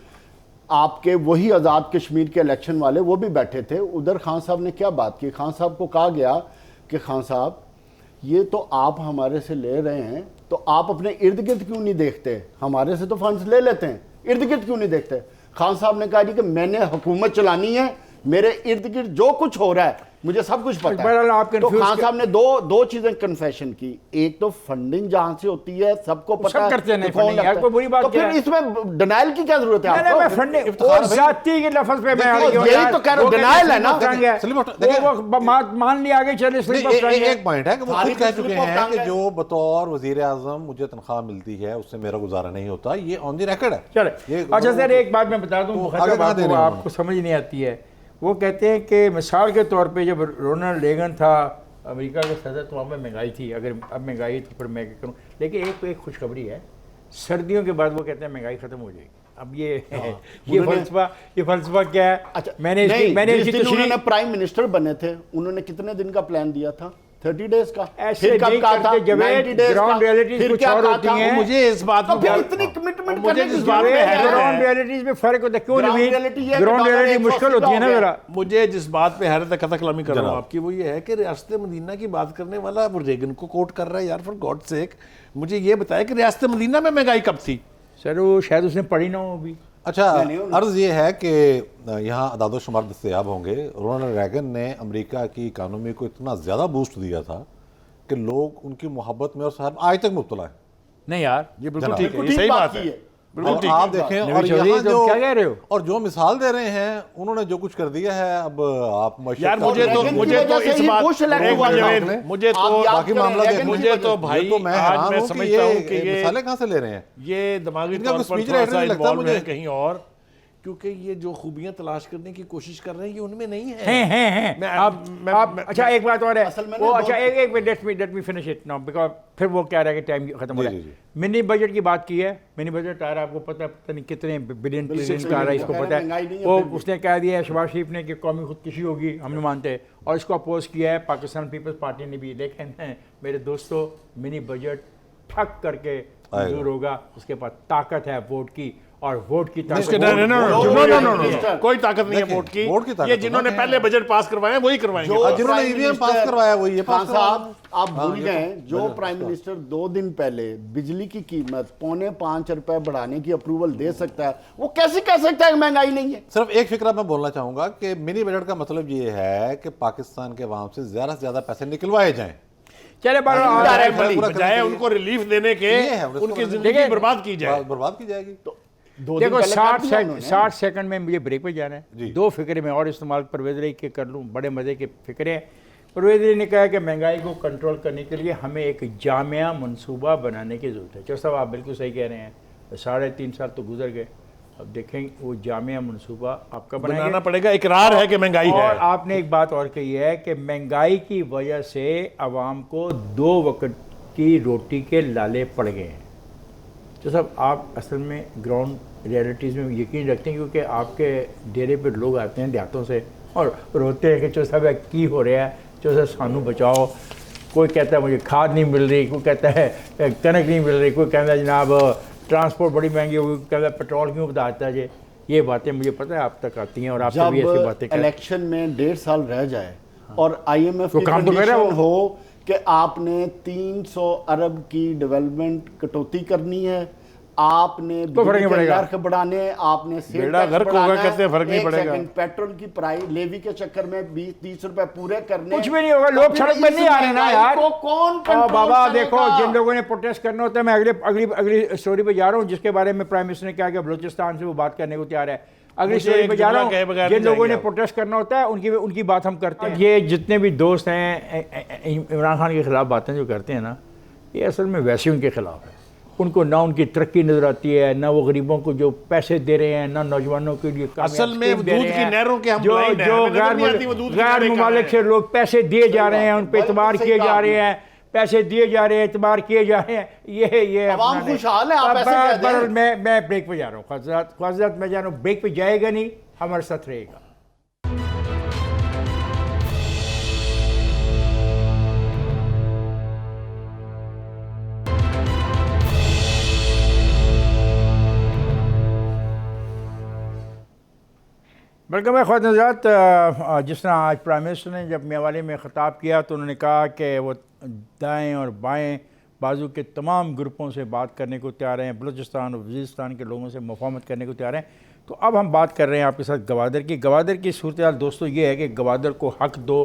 [SPEAKER 4] आपके वही आज़ाद कश्मीर के इलेक्शन वाले, वो भी बैठे थे उधर। खान साहब ने क्या बात की? खान साहब को कहा गया कि खान साहब, ये तो आप हमारे से ले रहे हैं तो आप अपने इर्द गिर्द क्यों नहीं देखते? हमारे से तो फंड्स ले लेते हैं, इर्द गिर्द क्यों नहीं देखते? खान साहब ने कहा जी कि मैंने हुकूमत चलानी है, मेरे इर्द गिर्द जो कुछ हो रहा है मुझे सब कुछ पता
[SPEAKER 1] बहरहाल आप
[SPEAKER 4] है। तो
[SPEAKER 1] confused
[SPEAKER 4] खान साहब ने दो चीजें कन्फेशन की, एक तो फंडिंग जहां से होती है सबको पता
[SPEAKER 1] सब
[SPEAKER 4] है
[SPEAKER 1] करते हैं,
[SPEAKER 4] कि
[SPEAKER 1] नहीं
[SPEAKER 4] कौन
[SPEAKER 1] funding, यार,
[SPEAKER 4] लगता
[SPEAKER 1] कोई
[SPEAKER 4] है।
[SPEAKER 1] बुरी बात
[SPEAKER 4] तो
[SPEAKER 1] क्या
[SPEAKER 4] फिर
[SPEAKER 1] है?
[SPEAKER 4] इसमें डिनाइल की क्या जरूरत है
[SPEAKER 1] नहीं, मैं
[SPEAKER 4] आपको?
[SPEAKER 1] फंडिंग
[SPEAKER 3] इफ्तिखार
[SPEAKER 1] वो
[SPEAKER 3] भाई,
[SPEAKER 1] जाति के लफ्ज पे मैं
[SPEAKER 3] देखिए,
[SPEAKER 1] अड़ गया हूं
[SPEAKER 4] यही
[SPEAKER 1] यार।
[SPEAKER 4] तो कह रहा हूं,
[SPEAKER 1] वो
[SPEAKER 4] denial है ना।
[SPEAKER 1] slip of tongue है।
[SPEAKER 3] slip of tongue, देखिए,
[SPEAKER 1] वो मान लिया आगे चले slip of tongue है।
[SPEAKER 3] एक पॉइंट है कि वो
[SPEAKER 4] सारी
[SPEAKER 3] खुद कह
[SPEAKER 4] तो
[SPEAKER 3] चुके
[SPEAKER 4] slip of
[SPEAKER 3] हैं
[SPEAKER 4] tongue
[SPEAKER 3] कि
[SPEAKER 4] है।
[SPEAKER 3] जो बतौर वजीर आजम मुझे तनख्वाह मिलती है उससे मेरा गुजारा नहीं होता, ये ऑन द रिकॉर्ड है।
[SPEAKER 1] चले अच्छा सर, एक बात मैं बता दूं,
[SPEAKER 3] तो
[SPEAKER 1] मुखर्रम
[SPEAKER 3] आगे कहाँ
[SPEAKER 1] आपको
[SPEAKER 3] देने हैं
[SPEAKER 1] आपको समझ नहीं आती है। वो कहते हैं कि मिसाल के तौर पे जब रोनाल्ड रेगन था अमेरिका का सदर, तो वहाँ में महंगाई थी, अगर अब महंगाई है तो फिर मैं क्या करूँ। लेकिन एक खुशखबरी है, सर्दियों के बाद वो कहते हैं महंगाई खत्म हो जाएगी। अब ये फलसफा क्या है?
[SPEAKER 4] अच्छा,
[SPEAKER 1] मैंने
[SPEAKER 4] जिस
[SPEAKER 1] इसकी
[SPEAKER 4] दिन
[SPEAKER 1] तशरीह
[SPEAKER 4] उन्होंने प्राइम मिनिस्टर बने थे, उन्होंने कितने दिन का प्लान दिया था? 30 डेज का।
[SPEAKER 1] ऐसे
[SPEAKER 4] फिर कब
[SPEAKER 1] नहीं
[SPEAKER 4] कहा था?
[SPEAKER 1] करते जवेद,
[SPEAKER 4] 90 days
[SPEAKER 1] ग्राउंड
[SPEAKER 4] का।
[SPEAKER 1] रियलिटीज
[SPEAKER 4] फिर
[SPEAKER 1] कुछ
[SPEAKER 4] क्या
[SPEAKER 1] और
[SPEAKER 4] कहा
[SPEAKER 1] होती
[SPEAKER 4] था?
[SPEAKER 1] हैं।
[SPEAKER 2] मुझे इस बात
[SPEAKER 4] तो
[SPEAKER 2] में
[SPEAKER 4] फिर
[SPEAKER 2] बहुत-
[SPEAKER 4] इतनी कमिटमेंट
[SPEAKER 2] मुझे
[SPEAKER 4] करने की
[SPEAKER 2] जिस बात
[SPEAKER 4] जरूरत
[SPEAKER 2] में
[SPEAKER 4] है।
[SPEAKER 1] ग्राउंड रियलिटीज में फर्क होता है, क्यों
[SPEAKER 4] Ground
[SPEAKER 1] नहीं?
[SPEAKER 4] reality ये है कि
[SPEAKER 1] ग्राउंड
[SPEAKER 4] डॉलर
[SPEAKER 1] रियलिटी
[SPEAKER 4] 180
[SPEAKER 1] मुश्किल होती है ना
[SPEAKER 4] हो गया।
[SPEAKER 1] जरा।
[SPEAKER 2] मुझे जिस बात पे हैरत कथा कलामी कर रहा हूँ
[SPEAKER 3] जनाब।
[SPEAKER 2] आपकी, वो ये है कि रियासत मदीना की बात करने वाला वो रेगन को कोट कर रहा है। यार फॉर गॉड सेक, मुझे ये बताया कि रियासत मदीना में महंगाई कब थी?
[SPEAKER 1] सर वो शायद उसने पढ़ी ना हो अभी।
[SPEAKER 3] अच्छा,
[SPEAKER 4] नहीं,
[SPEAKER 3] अर्ज ये है कि यहाँ अदाद शुमार दस्तयाब होंगे, रोनाल्ड रेगन ने अमेरिका की इकानमी को इतना ज़्यादा बूस्ट दिया था कि लोग उनकी मोहब्बत में और शहर में आज तक मुब्तला है।
[SPEAKER 1] नहीं यार,
[SPEAKER 2] ये बिल्कुल
[SPEAKER 3] जनाब।
[SPEAKER 2] ठीक है, ये
[SPEAKER 4] बिल्कुल
[SPEAKER 2] सही
[SPEAKER 4] ठीक
[SPEAKER 2] बात
[SPEAKER 4] बात
[SPEAKER 2] है।
[SPEAKER 4] की है।
[SPEAKER 2] बिल्कुल
[SPEAKER 3] और
[SPEAKER 2] ठीक
[SPEAKER 3] आप
[SPEAKER 2] है।
[SPEAKER 3] देखें,
[SPEAKER 1] नबी
[SPEAKER 3] और
[SPEAKER 1] चौधरी,
[SPEAKER 3] यहाँ
[SPEAKER 1] तो क्या कह रहे हो?
[SPEAKER 3] और जो मिसाल दे रहे हैं उन्होंने जो कुछ कर दिया है, अब आप मशक्कत
[SPEAKER 2] यार
[SPEAKER 3] कर
[SPEAKER 2] मुझे
[SPEAKER 3] रहे
[SPEAKER 2] तो
[SPEAKER 3] हैं।
[SPEAKER 4] रेगन की
[SPEAKER 2] मुझे तो
[SPEAKER 4] वजह से
[SPEAKER 2] इस
[SPEAKER 4] ही
[SPEAKER 2] बात
[SPEAKER 4] बुश इलेक्ट हुआ था।
[SPEAKER 2] जवेद, मुझे
[SPEAKER 4] आप
[SPEAKER 2] तो
[SPEAKER 4] याद
[SPEAKER 3] बाकी
[SPEAKER 4] करें,
[SPEAKER 3] मामला
[SPEAKER 4] रेगन
[SPEAKER 3] देखें।
[SPEAKER 4] की
[SPEAKER 2] मुझे
[SPEAKER 4] वजह
[SPEAKER 2] तो
[SPEAKER 4] से।
[SPEAKER 2] भाई
[SPEAKER 3] ये तो मैं
[SPEAKER 2] आज
[SPEAKER 3] हैरान
[SPEAKER 2] मैं
[SPEAKER 3] हूं कि
[SPEAKER 2] समझता हूँ कि
[SPEAKER 3] ये मिसालें कहाँ से ले रहे हैं?
[SPEAKER 2] ये दिमागी
[SPEAKER 3] इनका
[SPEAKER 2] तौर
[SPEAKER 3] कोई
[SPEAKER 2] पर
[SPEAKER 3] speech
[SPEAKER 2] थोड़ा
[SPEAKER 3] writer
[SPEAKER 2] सा
[SPEAKER 3] नहीं लगता
[SPEAKER 2] इन्वॉल्व है
[SPEAKER 3] मुझे।
[SPEAKER 2] कहीं और, क्योंकि ये जो खूबियां तलाश करने की कोशिश कर रहे हैं ये उनमें नहीं है।
[SPEAKER 1] हैं
[SPEAKER 2] मैं-
[SPEAKER 1] आप
[SPEAKER 2] मैं-
[SPEAKER 1] आप
[SPEAKER 2] मैं-
[SPEAKER 1] अच्छा एक बात और है,
[SPEAKER 4] असल में
[SPEAKER 1] वो
[SPEAKER 4] ना
[SPEAKER 1] अच्छा
[SPEAKER 4] दो-
[SPEAKER 1] एक let me finish it now, because फिर वो क्या रहा है कि टाइम खत्म हो
[SPEAKER 3] जी,
[SPEAKER 1] रहा
[SPEAKER 3] जी,
[SPEAKER 1] है।
[SPEAKER 3] जी।
[SPEAKER 1] मिनी बजट की बात की है, मिनी बजट आ रहा है, आपको पता नहीं कितने बिलियन ट्रिलियन का आ रहा है, इसको पता
[SPEAKER 4] महंगाई
[SPEAKER 1] है।
[SPEAKER 4] नहीं है
[SPEAKER 1] वो
[SPEAKER 4] फिर भी।
[SPEAKER 1] उसने कह दिया है शहबाज शरीफ ने कि कौमी खुदकुशी होगी, हम नहीं मानते, और इसको अपोज किया है पाकिस्तान पीपल्स पार्टी ने भी। लेकिन मेरे दोस्तों, मिनी बजट ठक करके मंजूर होगा, उसके पास ताकत है वोट की, और वोट की ताकत
[SPEAKER 2] उसके- कोई ताकत नहीं है
[SPEAKER 3] देखिए,
[SPEAKER 2] वोट की।
[SPEAKER 3] वोट की ताकत
[SPEAKER 2] ये
[SPEAKER 3] तो
[SPEAKER 2] जिन्होंने
[SPEAKER 3] ना
[SPEAKER 2] पहले
[SPEAKER 3] है।
[SPEAKER 2] बजट पास करवाए हैं वही करवाएंगे।
[SPEAKER 4] जो
[SPEAKER 3] जिन्होंने
[SPEAKER 4] प्राइम
[SPEAKER 3] EVM पास
[SPEAKER 4] मिनिस्टर-
[SPEAKER 3] करवाया वो ये पास
[SPEAKER 4] खान साहब,
[SPEAKER 3] करवाया।
[SPEAKER 4] आप भूल
[SPEAKER 3] हाँ,
[SPEAKER 4] गए
[SPEAKER 3] ये तो-
[SPEAKER 4] जो
[SPEAKER 3] बजट
[SPEAKER 4] प्राइम
[SPEAKER 3] का।
[SPEAKER 4] मिनिस्टर 2 दिन पहले बिजली की कीमत ₹5.25 बढ़ाने की अप्रूवल दे सकता है, वो कैसे कह सकता है कि महंगाई नहीं है?
[SPEAKER 3] सिर्फ एक फिक्रा मैं बोलना चाहूंगा कि मिनी बजट का मतलब ये है कि पाकिस्तान के अवाम से ज्यादा से ज्यादा पैसे निकलवाए जाएं।
[SPEAKER 1] चले बार
[SPEAKER 3] Directly। पूरा
[SPEAKER 2] बजाय
[SPEAKER 3] करना
[SPEAKER 2] उनको रिलीफ देने के
[SPEAKER 3] ये है, उसको
[SPEAKER 2] उनकी
[SPEAKER 3] मतलब-
[SPEAKER 2] जिंदगी
[SPEAKER 1] देखिए,
[SPEAKER 2] बर्बाद की जाए।
[SPEAKER 3] बर्बाद की जाएगी।
[SPEAKER 4] तो 2 दिन
[SPEAKER 1] देखो
[SPEAKER 4] पहले कर दिया उन्होंने।
[SPEAKER 1] 60 सेकंड में मुझे ब्रेक पे जाना है।
[SPEAKER 3] जी।
[SPEAKER 1] 2 फिक्रे में और इस्तेमाल परवेज रही के कर लूँ, बड़े मज़े के फिक्रे हैं। परवेज रही ने कहा कि महंगाई को कंट्रोल करने के लिए हमें एक जामिया मनसूबा बनाने की ज़रूरत है। चौधरी साहब आप बिल्कुल सही कह रहे हैं, 3.5 साल तो गुजर गए, अब देखें वो जामिया मनसूबा आपका
[SPEAKER 2] बनाना
[SPEAKER 1] बनाएंगे।
[SPEAKER 2] पड़ेगा। इकरार है कि महंगाई
[SPEAKER 1] और
[SPEAKER 2] है।
[SPEAKER 1] आपने एक बात और कही है कि महंगाई की वजह से आवाम को 2 वक्त की रोटी के लाले पड़ गए हैं। तो सब आप असल में ग्राउंड रियलिटीज़ में यकीन रखते हैं, क्योंकि आपके डेरे पर लोग आते हैं देहातों से और रोते हैं कि चो साहब की हो रहा है, चो साहब सानू बचाओ। कोई कहता है मुझे खाद नहीं मिल रही, कोई कहता है कनक नहीं मिल रही, कोई कहता है जनाब ट्रांसपोर्ट बड़ी महंगी हो गई, कहता है पेट्रोल क्यों बताता है जी। ये बातें मुझे पता है आप तक आती हैं और आप
[SPEAKER 4] जब
[SPEAKER 1] भी ऐसी बातें करते हैं।
[SPEAKER 4] इलेक्शन में 1.5 साल रह जाए और IMF
[SPEAKER 1] वो
[SPEAKER 4] की
[SPEAKER 1] काम तो कर रहा है
[SPEAKER 4] कंडीशन
[SPEAKER 1] वो।
[SPEAKER 4] हो कि आपने 300 अरब की डेवलपमेंट कटौती करनी है, आपने
[SPEAKER 1] कोई फर्क नहीं
[SPEAKER 4] बिजली के
[SPEAKER 1] पड़ेगा।
[SPEAKER 4] नर्ख बढ़ाने, आपने सेल
[SPEAKER 2] बेड़ा
[SPEAKER 4] टैक्स
[SPEAKER 2] गर्क होगा,
[SPEAKER 4] बढ़ाना है,
[SPEAKER 2] कहते हैं, फर्क नहीं
[SPEAKER 4] एक
[SPEAKER 2] पड़ेगा।
[SPEAKER 4] सेकंड, पेट्रोल की प्राइस लेवी के चक्कर में 20-30 रुपए पूरे करने,
[SPEAKER 1] कुछ भी नहीं होगा, लोग
[SPEAKER 4] फिर
[SPEAKER 1] सड़क पर
[SPEAKER 4] इस
[SPEAKER 1] नहीं आ रहे ना
[SPEAKER 4] महंगाई
[SPEAKER 1] यार।
[SPEAKER 4] को कौन
[SPEAKER 1] और
[SPEAKER 4] कंट्रोल
[SPEAKER 1] बाबा
[SPEAKER 4] करेगा?
[SPEAKER 1] देखो, जिन लोगों ने प्रोटेस्ट करना होता है, मैं अगली स्टोरी पे जा रहा हूँ, जिसके बारे में प्राइम मिनिस्टर ने कहा कि बलूचिस्तान से वो बात करने को तैयार है। अगली
[SPEAKER 2] मुझे
[SPEAKER 1] स्टोरी
[SPEAKER 2] एक
[SPEAKER 1] पे जा रहा
[SPEAKER 2] जुमला कहे
[SPEAKER 1] हूँ,
[SPEAKER 2] बगैर
[SPEAKER 1] जिन
[SPEAKER 2] नहीं
[SPEAKER 1] लोगों ने
[SPEAKER 2] जाएंगे आप।
[SPEAKER 1] प्रोटेस्ट करना होता है उनकी बात हम करते हैं। ये जितने भी दोस्त हैं इमरान खान के खिलाफ बातें जो करते हैं ना, ये असल में वैसे उनके खिलाफ है। उनको ना उनकी तरक्की नजर आती है, ना वो गरीबों को जो पैसे दे रहे हैं, ना नौजवानों के लिए
[SPEAKER 2] असल में
[SPEAKER 1] स्कीम दे
[SPEAKER 2] दूध
[SPEAKER 1] रहे
[SPEAKER 2] की
[SPEAKER 1] हैं।
[SPEAKER 2] नहरों के हम
[SPEAKER 1] जो
[SPEAKER 2] blind हैं,
[SPEAKER 1] जो
[SPEAKER 2] हमें नजर नहीं आती वो दूध की
[SPEAKER 1] गैर
[SPEAKER 2] नहरें कहाँ
[SPEAKER 1] ममालिक
[SPEAKER 2] हैं।
[SPEAKER 1] से लोग पैसे दिए जा रहे हैं, उन पर
[SPEAKER 4] बिल्कुल
[SPEAKER 1] एतबार
[SPEAKER 4] सही
[SPEAKER 1] किए
[SPEAKER 4] कहा
[SPEAKER 1] जा रहे
[SPEAKER 4] आपने।
[SPEAKER 1] हैं, पैसे दिए जा रहे हैं, एतबार किए जा रहे हैं। ये
[SPEAKER 4] अवाम
[SPEAKER 1] अपना नहीं।
[SPEAKER 4] खुशहाल है, आप ऐसे कह दें।
[SPEAKER 1] बहरहाल मैं ब्रेक पे जा रहा हूँ। ख्वाजत मैं जा रहा हूँ, ब्रेक पे जाएगा नहीं, हमारे साथ रहेगा। बल्कि मैं ख्वात नज़ात, जिस तरह आज प्राइम मिनिस्टर ने जब मेवाली में ख़िताब किया तो उन्होंने कहा कि वो दाएं और बाएं बाजू के तमाम ग्रुपों से बात करने को तैयार हैं, बलूचिस्तान और वज़ीरिस्तान के लोगों से मुफाहमत करने को तैयार हैं। तो अब हम बात कर रहे हैं आपके साथ गवादर की। गवादर की सूरत हाल दोस्तों ये है कि गवादर को हक दो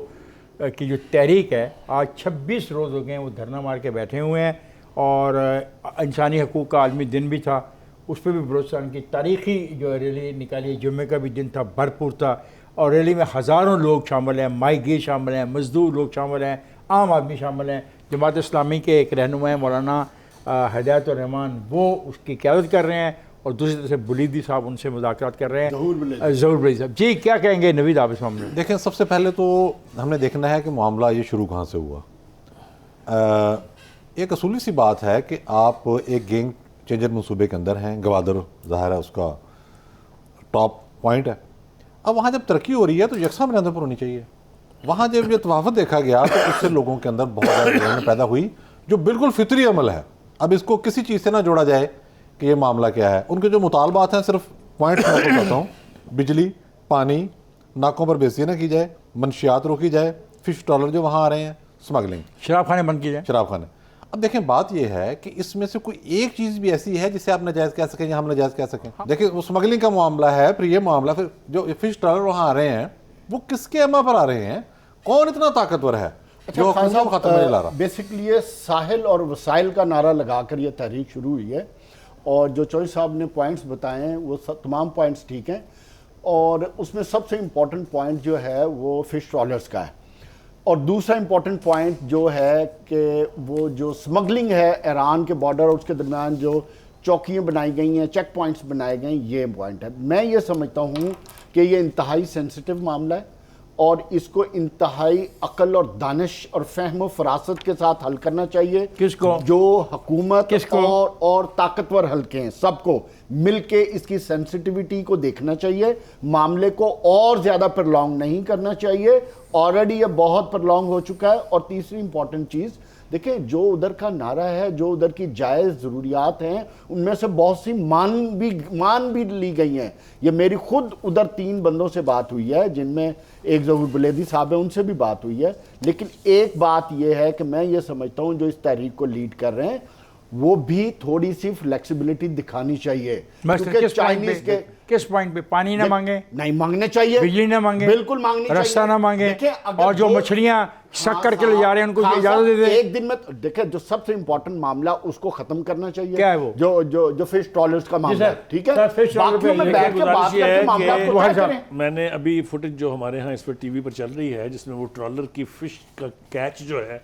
[SPEAKER 1] की जो तहरीक है, आज 26 रोज़ हो गए हैं वो धरना मार के बैठे हुए हैं, और इंसानी हकूक़ का आलमी दिन भी था, उस पर भी बलूचिस्तान की तारीख़ी जो रैली निकाली, जुम्मे का भी दिन था, भरपूर था, और रैली में हज़ारों लोग शामिल हैं, माईगीर शामिल हैं, मज़दूर लोग शामिल हैं, आम आदमी शामिल हैं। जमात इस्लामी के एक रहनुमा है मौलाना हिदायतुर्रहमान, वो उसकी क़यादत कर रहे हैं, और दूसरी तरफ से बुलीदी साहब उनसे मुज़ाकरात कर रहे हैं। ज़हूर बुलीदी साहब जी, क्या कहेंगे नवीद आप इस मामले में?
[SPEAKER 3] देखें, सबसे पहले तो हमने देखना है कि मामला ये शुरू कहाँ से हुआ। एक असूली सी बात है कि आप एक गेम चेंजर मनसूबे के अंदर हैं, गवादर ज़ाहिर है उसका टॉप पॉइंट है। अब वहाँ जब तरक्की हो रही है तो यकसा बुनियादों पर होनी चाहिए। वहाँ जब ये तवाफ़त देखा गया तो उससे लोगों के अंदर बहुत ज़्यादा जलन पैदा हुई, जो बिल्कुल फितरी अमल है। अब इसको किसी चीज़ से ना जोड़ा जाए कि ये मामला क्या है। उनके जो मुतालबात हैं, सिर्फ पॉइंट मैं आपको बताता हूँ, बिजली, पानी, नाकों पर बेइज्जती ना की जाए, मनशियात रोकी जाए, फ़िश ट्रॉलर जो वहाँ आ रहे हैं, स्मगलिंग,
[SPEAKER 1] शराब खाने बंद किए जाए,
[SPEAKER 3] शराब खाने। अब देखें, बात यह है कि इसमें से कोई एक चीज़ भी ऐसी है जिसे आप नाजायज़ कह सकें या हम नाजायज़ कह सकें। देखिए, वो स्मगलिंग का मामला है, फिर ये मामला, फिर जो फ़िश ट्रॉलर वहाँ आ रहे हैं वो किसके अमा पर आ रहे हैं? कौन इतना ताकतवर है जो खत्म नहीं ला रहा?
[SPEAKER 4] बेसिकली ये साहिल और वसाइल का नारा लगाकर ये तहरीक शुरू हुई है, और जो चौधरी साहब ने पॉइंट्स बताए हैं वो तमाम पॉइंट्स ठीक हैं, और उसमें सबसे इम्पॉर्टेंट पॉइंट जो है वो फ़िश ट्रॉलर्स का है। और दूसरा इम्पॉर्टेंट पॉइंट जो है कि वो जो स्मगलिंग है ईरान के बॉर्डर और उसके दरमियान जो चौकियाँ बनाई गई हैं, चेक पॉइंट्स बनाए गए हैं, ये पॉइंट है। मैं ये समझता हूँ कि ये इंतहाई सेंसिटिव मामला है, और इसको इंतहाई अकल और दानिश और फहम और फरासत के साथ हल करना चाहिए।
[SPEAKER 1] किसको?
[SPEAKER 4] जो हुकूमत
[SPEAKER 1] किसको?
[SPEAKER 4] और ताकतवर हल्के हैं, सबको मिलके इसकी सेंसिटिविटी को देखना चाहिए। मामले को और ज़्यादा प्रलॉन्ग नहीं करना चाहिए, ऑलरेडी ये बहुत प्रलॉन्ग हो चुका है। और तीसरी इंपॉर्टेंट चीज़ देखें, जो उधर का नारा है, जो उधर की जायज़ ज़रूरियात हैं, उनमें से बहुत सी मान भी ली गई हैं। ये मेरी खुद उधर 3 बंदों से बात हुई है, जिनमें एक ज़हूर बुलीदी साहब है, उनसे भी बात हुई है। लेकिन एक बात यह है कि मैं ये समझता हूँ जो इस तहरीक को लीड कर रहे हैं वो भी थोड़ी सी फ्लेक्सिबिलिटी दिखानी चाहिए। क्योंकि चाइनीज के
[SPEAKER 1] किस पॉइंट पे? पानी ना मांगे,
[SPEAKER 4] नहीं मांगने चाहिए,
[SPEAKER 1] बिजली ना मांगे,
[SPEAKER 4] बिल्कुल मांगनी चाहिए,
[SPEAKER 1] रास्ता ना मांगे,
[SPEAKER 4] अगर
[SPEAKER 1] और जो मछलियां शक्कर के ले जा रहे हैं उनको इजाजत दे दे।
[SPEAKER 4] एक दिन में देखें, जो सबसे इंपॉर्टेंट मामला उसको खत्म करना चाहिए।
[SPEAKER 1] क्या है वो?
[SPEAKER 4] जो फिश ट्रॉलर्स का मामला है, ठीक है, बाकियों में बैठ के बात करके मामला को हल करें।
[SPEAKER 2] मैंने अभी फुटेज जो हमारे यहाँ इस पर टीवी पर चल रही है, जिसमें वो ट्रॉलर की फिश का कैच जो है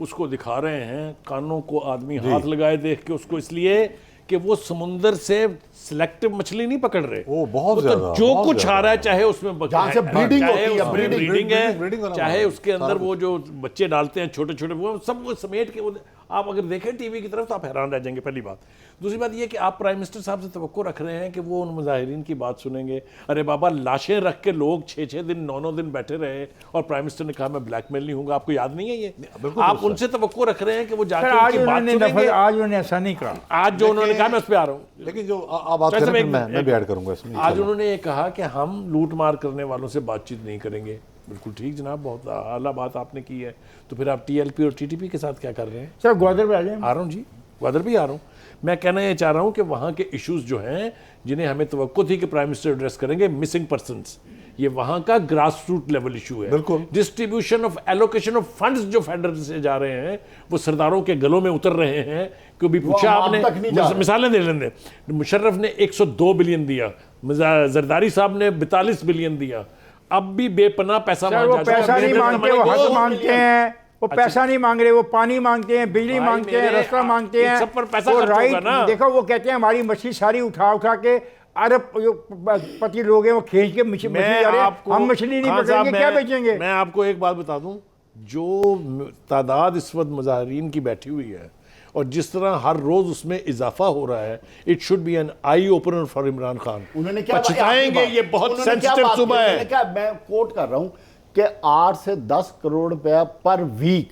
[SPEAKER 2] उसको दिखा रहे हैं, कानों को आदमी हाथ लगाए देख के उसको, इसलिए कि वो समुंदर से सिलेक्टिव मछली नहीं पकड़ रहे।
[SPEAKER 3] वो बहुत
[SPEAKER 2] तो
[SPEAKER 3] ज्यादा,
[SPEAKER 2] जो
[SPEAKER 3] बहुत
[SPEAKER 2] कुछ
[SPEAKER 3] ज्यादा।
[SPEAKER 2] आ रहा है, चाहे उसमें
[SPEAKER 4] जहाँ से ब्रीडिंग होती है,
[SPEAKER 2] ब्रीडिंग
[SPEAKER 3] ब्रीडिंग
[SPEAKER 2] है,
[SPEAKER 3] वाला
[SPEAKER 2] चाहे
[SPEAKER 3] मामला,
[SPEAKER 2] उसके अंदर
[SPEAKER 3] सारा
[SPEAKER 2] वो जो बच्चे डालते हैं छोटे छोटे, वो सब वो समेट के आप अगर देखें टीवी की तरफ तो आप हैरान रह जाएंगे। पहली बात। दूसरी बात ये कि आप प्राइम मिनिस्टर साहब से तवक्को रख रहे हैं कि वो उन मुजाहिरीन की बात सुनेंगे। अरे बाबा, लाशें रख के लोग 6-6 दिन 9-9 दिन बैठे रहे और प्राइम मिनिस्टर ने कहा मैं ब्लैकमेल नहीं हूंगा। आपको याद नहीं है ये? आप उनसे तवक्को रख रहे हैं कि वो जाके
[SPEAKER 1] आज
[SPEAKER 2] उनकी बात सुनेंगे।
[SPEAKER 1] आज उन्होंने ऐसा नहीं कहा।
[SPEAKER 2] आज जो उन्होंने कहा, मैं उस पर आ रहा हूँ,
[SPEAKER 3] लेकिन जो आप बात करें फिर मैं भी ऐड करूंगा इसमें।
[SPEAKER 2] आज उन्होंने ये कहा कि हम लूट मार करने वालों से बातचीत नहीं करेंगे। बिल्कुल ठीक जनाब, बहुत आला बात आपने की है। तो फिर आप TLP और TTP के साथ क्या कर रहे हैं?
[SPEAKER 1] सर ग्वादर पे आ जाए।
[SPEAKER 2] आ रहा हूँ जी, ग्वादर भी आ रहा हूँ। मैं कहना ये चाह रहा हूँ कि वहाँ के इश्यूज जो हैं, जिन्हें हमें तवक्को थी कि प्राइम मिनिस्टर एड्रेस करेंगे, मिसिंग पर्सनस, ये वहाँ का ग्रास रूट लेवल इशू है।
[SPEAKER 3] बिल्कुल।
[SPEAKER 2] Distribution of allocation of funds जो फेडरल से जा रहे हैं वो सरदारों के गलों में उतर रहे हैं। कभी पूछा आपने? मिसालें दे लेंगे। मुशर्रफ ने 102 बिलियन दिया, जरदारी साहब ने 42 बिलियन दिया। अब भी बेपनाह पैसा
[SPEAKER 1] वो पैसा नहीं मांगते, वो हक मांगते हैं। वो पैसा नहीं मांग रहे, वो पानी मांगते हैं, बिजली मांगते हैं, रास्ता मांगते हैं,
[SPEAKER 2] सब पर पैसा खर्च होगा ना।
[SPEAKER 1] देखो, वो कहते हैं हमारी मछली सारी उठा के अरब जो पति लोग हैं वो खींच के मछली हम मछली नहीं पकड़ेंगे, क्या बेचेंगे?
[SPEAKER 2] मैं आपको एक बात बता दूं, जो तादाद इस वक्त मुजाहिरीन की बैठी हुई है और जिस तरह हर रोज उसमें इजाफा हो रहा है, it should be an eye opener for Imran Khan.
[SPEAKER 4] उन्होंने क्या
[SPEAKER 2] पछताएंगे, ये बहुत सेंसिटिव सुबह है।
[SPEAKER 4] क्या मैं कोट कर रहा हूं कि 8 से 10 करोड़ रुपया पर वीक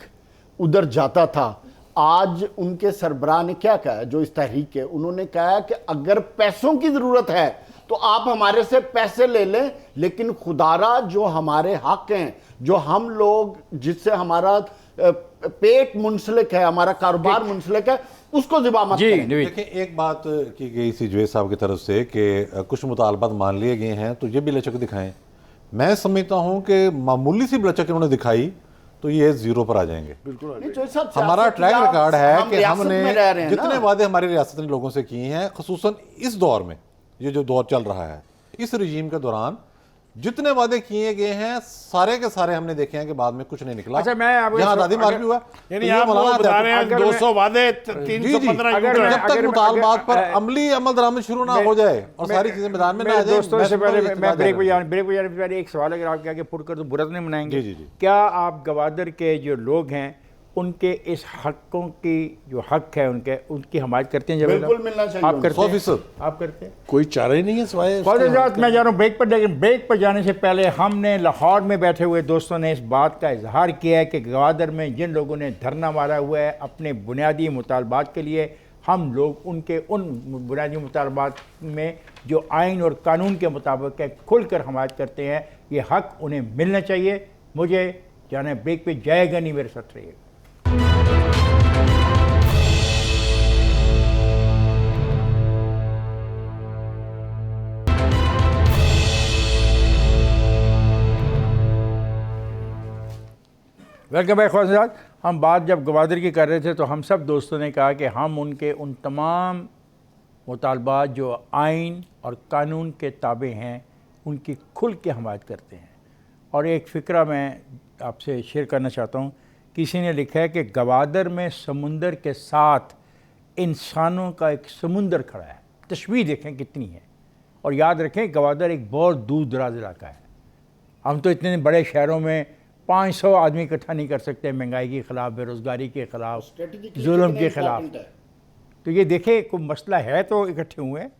[SPEAKER 4] उधर जाता था। आज उनके सरबराह ने क्या कहा, जो इस तहरीक के, उन्होंने कहा कि अगर पैसों की जरूरत है तो आप हमारे से पैसे ले लें, लेकिन खुदारा जो हमारे हक हैं, जो हम लोग जिससे हमारा पेट मुंसलिक है, हमारा कारोबार मुंसलिक है, उसको ज़िबा मत
[SPEAKER 1] जी
[SPEAKER 4] करें।
[SPEAKER 1] नवीद,
[SPEAKER 3] देखिए, एक बात की गई थी जुवैद साहब की तरफ से कि कुछ मुतालबात मान लिए गए हैं, तो ये भी लचक दिखाएं। मैं समझता हूं कि मामूली सी लचक इन्होंने दिखाई तो ये जीरो पर आ जाएंगे।
[SPEAKER 4] नहीं, जो साहब,
[SPEAKER 3] हमारा
[SPEAKER 4] सियासत
[SPEAKER 3] ट्रैक
[SPEAKER 4] की
[SPEAKER 3] रिकॉर्ड है
[SPEAKER 4] हम
[SPEAKER 3] कि
[SPEAKER 4] रियासत
[SPEAKER 3] हमने
[SPEAKER 4] में रह रहे हैं
[SPEAKER 3] जितने
[SPEAKER 4] ना।
[SPEAKER 3] वादे हमारी रियासत ने लोगों से किए हैं, खुसूसन इस दौर में, ये जो दौर चल रहा है, इस रजीम के दौरान जितने वादे किए गए हैं सारे के सारे हमने देखे हैं कि बाद में कुछ नहीं निकला।
[SPEAKER 1] अच्छा, मैं आपको
[SPEAKER 3] यहाँ
[SPEAKER 1] अगर-
[SPEAKER 3] आज़ादी मार्च भी हुआ।
[SPEAKER 2] यानी
[SPEAKER 3] तो ये
[SPEAKER 2] आप वो
[SPEAKER 3] मौलाना
[SPEAKER 2] बता रहे हैं
[SPEAKER 1] अगर मैं-
[SPEAKER 2] 200 वादे
[SPEAKER 3] जी,
[SPEAKER 2] 315
[SPEAKER 1] अगर
[SPEAKER 2] यूं
[SPEAKER 1] मैं-
[SPEAKER 2] हैं।
[SPEAKER 3] जब तक
[SPEAKER 1] अगर-
[SPEAKER 3] मुतालबात पर
[SPEAKER 1] अगर-
[SPEAKER 3] अमली अमल दरामद शुरू ना हो जाए और सारी चीजें मैदान में ना आ
[SPEAKER 1] मेरे
[SPEAKER 3] जाए।
[SPEAKER 1] दोस्तों से पहले मैं ब्रेक पे
[SPEAKER 3] जाएगा।
[SPEAKER 1] जाने से पहले एक सवाल अगर आपके आगे पुट कर तो बुरा तो नहीं मनाएंगे?
[SPEAKER 3] जी, जी, जी।
[SPEAKER 1] क्या आप गवादर के जो लोग हैं उनके इस हकों की जो हक है उनकी हमायत करते हैं? जब
[SPEAKER 4] बिल्कुल मिलना चाहिए
[SPEAKER 1] आप
[SPEAKER 4] उनको।
[SPEAKER 1] करते हैं?
[SPEAKER 3] 100%।
[SPEAKER 1] आप करते हैं?
[SPEAKER 2] कोई चारा ही नहीं है सिवाय
[SPEAKER 1] बहुत इजाज़त, मैं जा रहा हूँ ब्रेक पर, लेकिन ब्रेक पर जाने से पहले हमने लाहौर में बैठे हुए दोस्तों ने इस बात का इजहार किया है कि गवादर में जिन लोगों ने धरना मारा हुआ है अपने बुनियादी मुतालबात के लिए, हम लोग उनके उन बुनियादी मुतालबात में जो आइन और कानून के मुताबिक है खुलकर हमायत करते हैं। ये हक उन्हें मिलना चाहिए। मुझे जाना है ब्रेक पे, जाएगा नहीं, मेरे साथ रहिएगा। Welcome back Khwaja. हम बात जब गवादर की कर रहे थे तो हम सब दोस्तों ने कहा कि हम उनके उन तमाम मुतालबात जो आइन और कानून के ताबे हैं उनकी खुल के हमायत करते हैं। और एक फ़िक्रा मैं आपसे शेयर करना चाहता हूँ। किसी ने लिखा है कि गवादर में समुंदर के साथ इंसानों का एक समुंदर खड़ा है। तस्वीर देखें कितनी है। और याद रखें, गवादर एक बहुत दूर दराज इलाका है। हम तो इतने बड़े शहरों में 500 आदमी इकट्ठा नहीं कर सकते, महंगाई के ख़िलाफ़, बेरोज़गारी के ख़िलाफ़, जुल्म के ख़िलाफ़। तो ये देखें, कोई मसला है तो इकट्ठे हुए हैं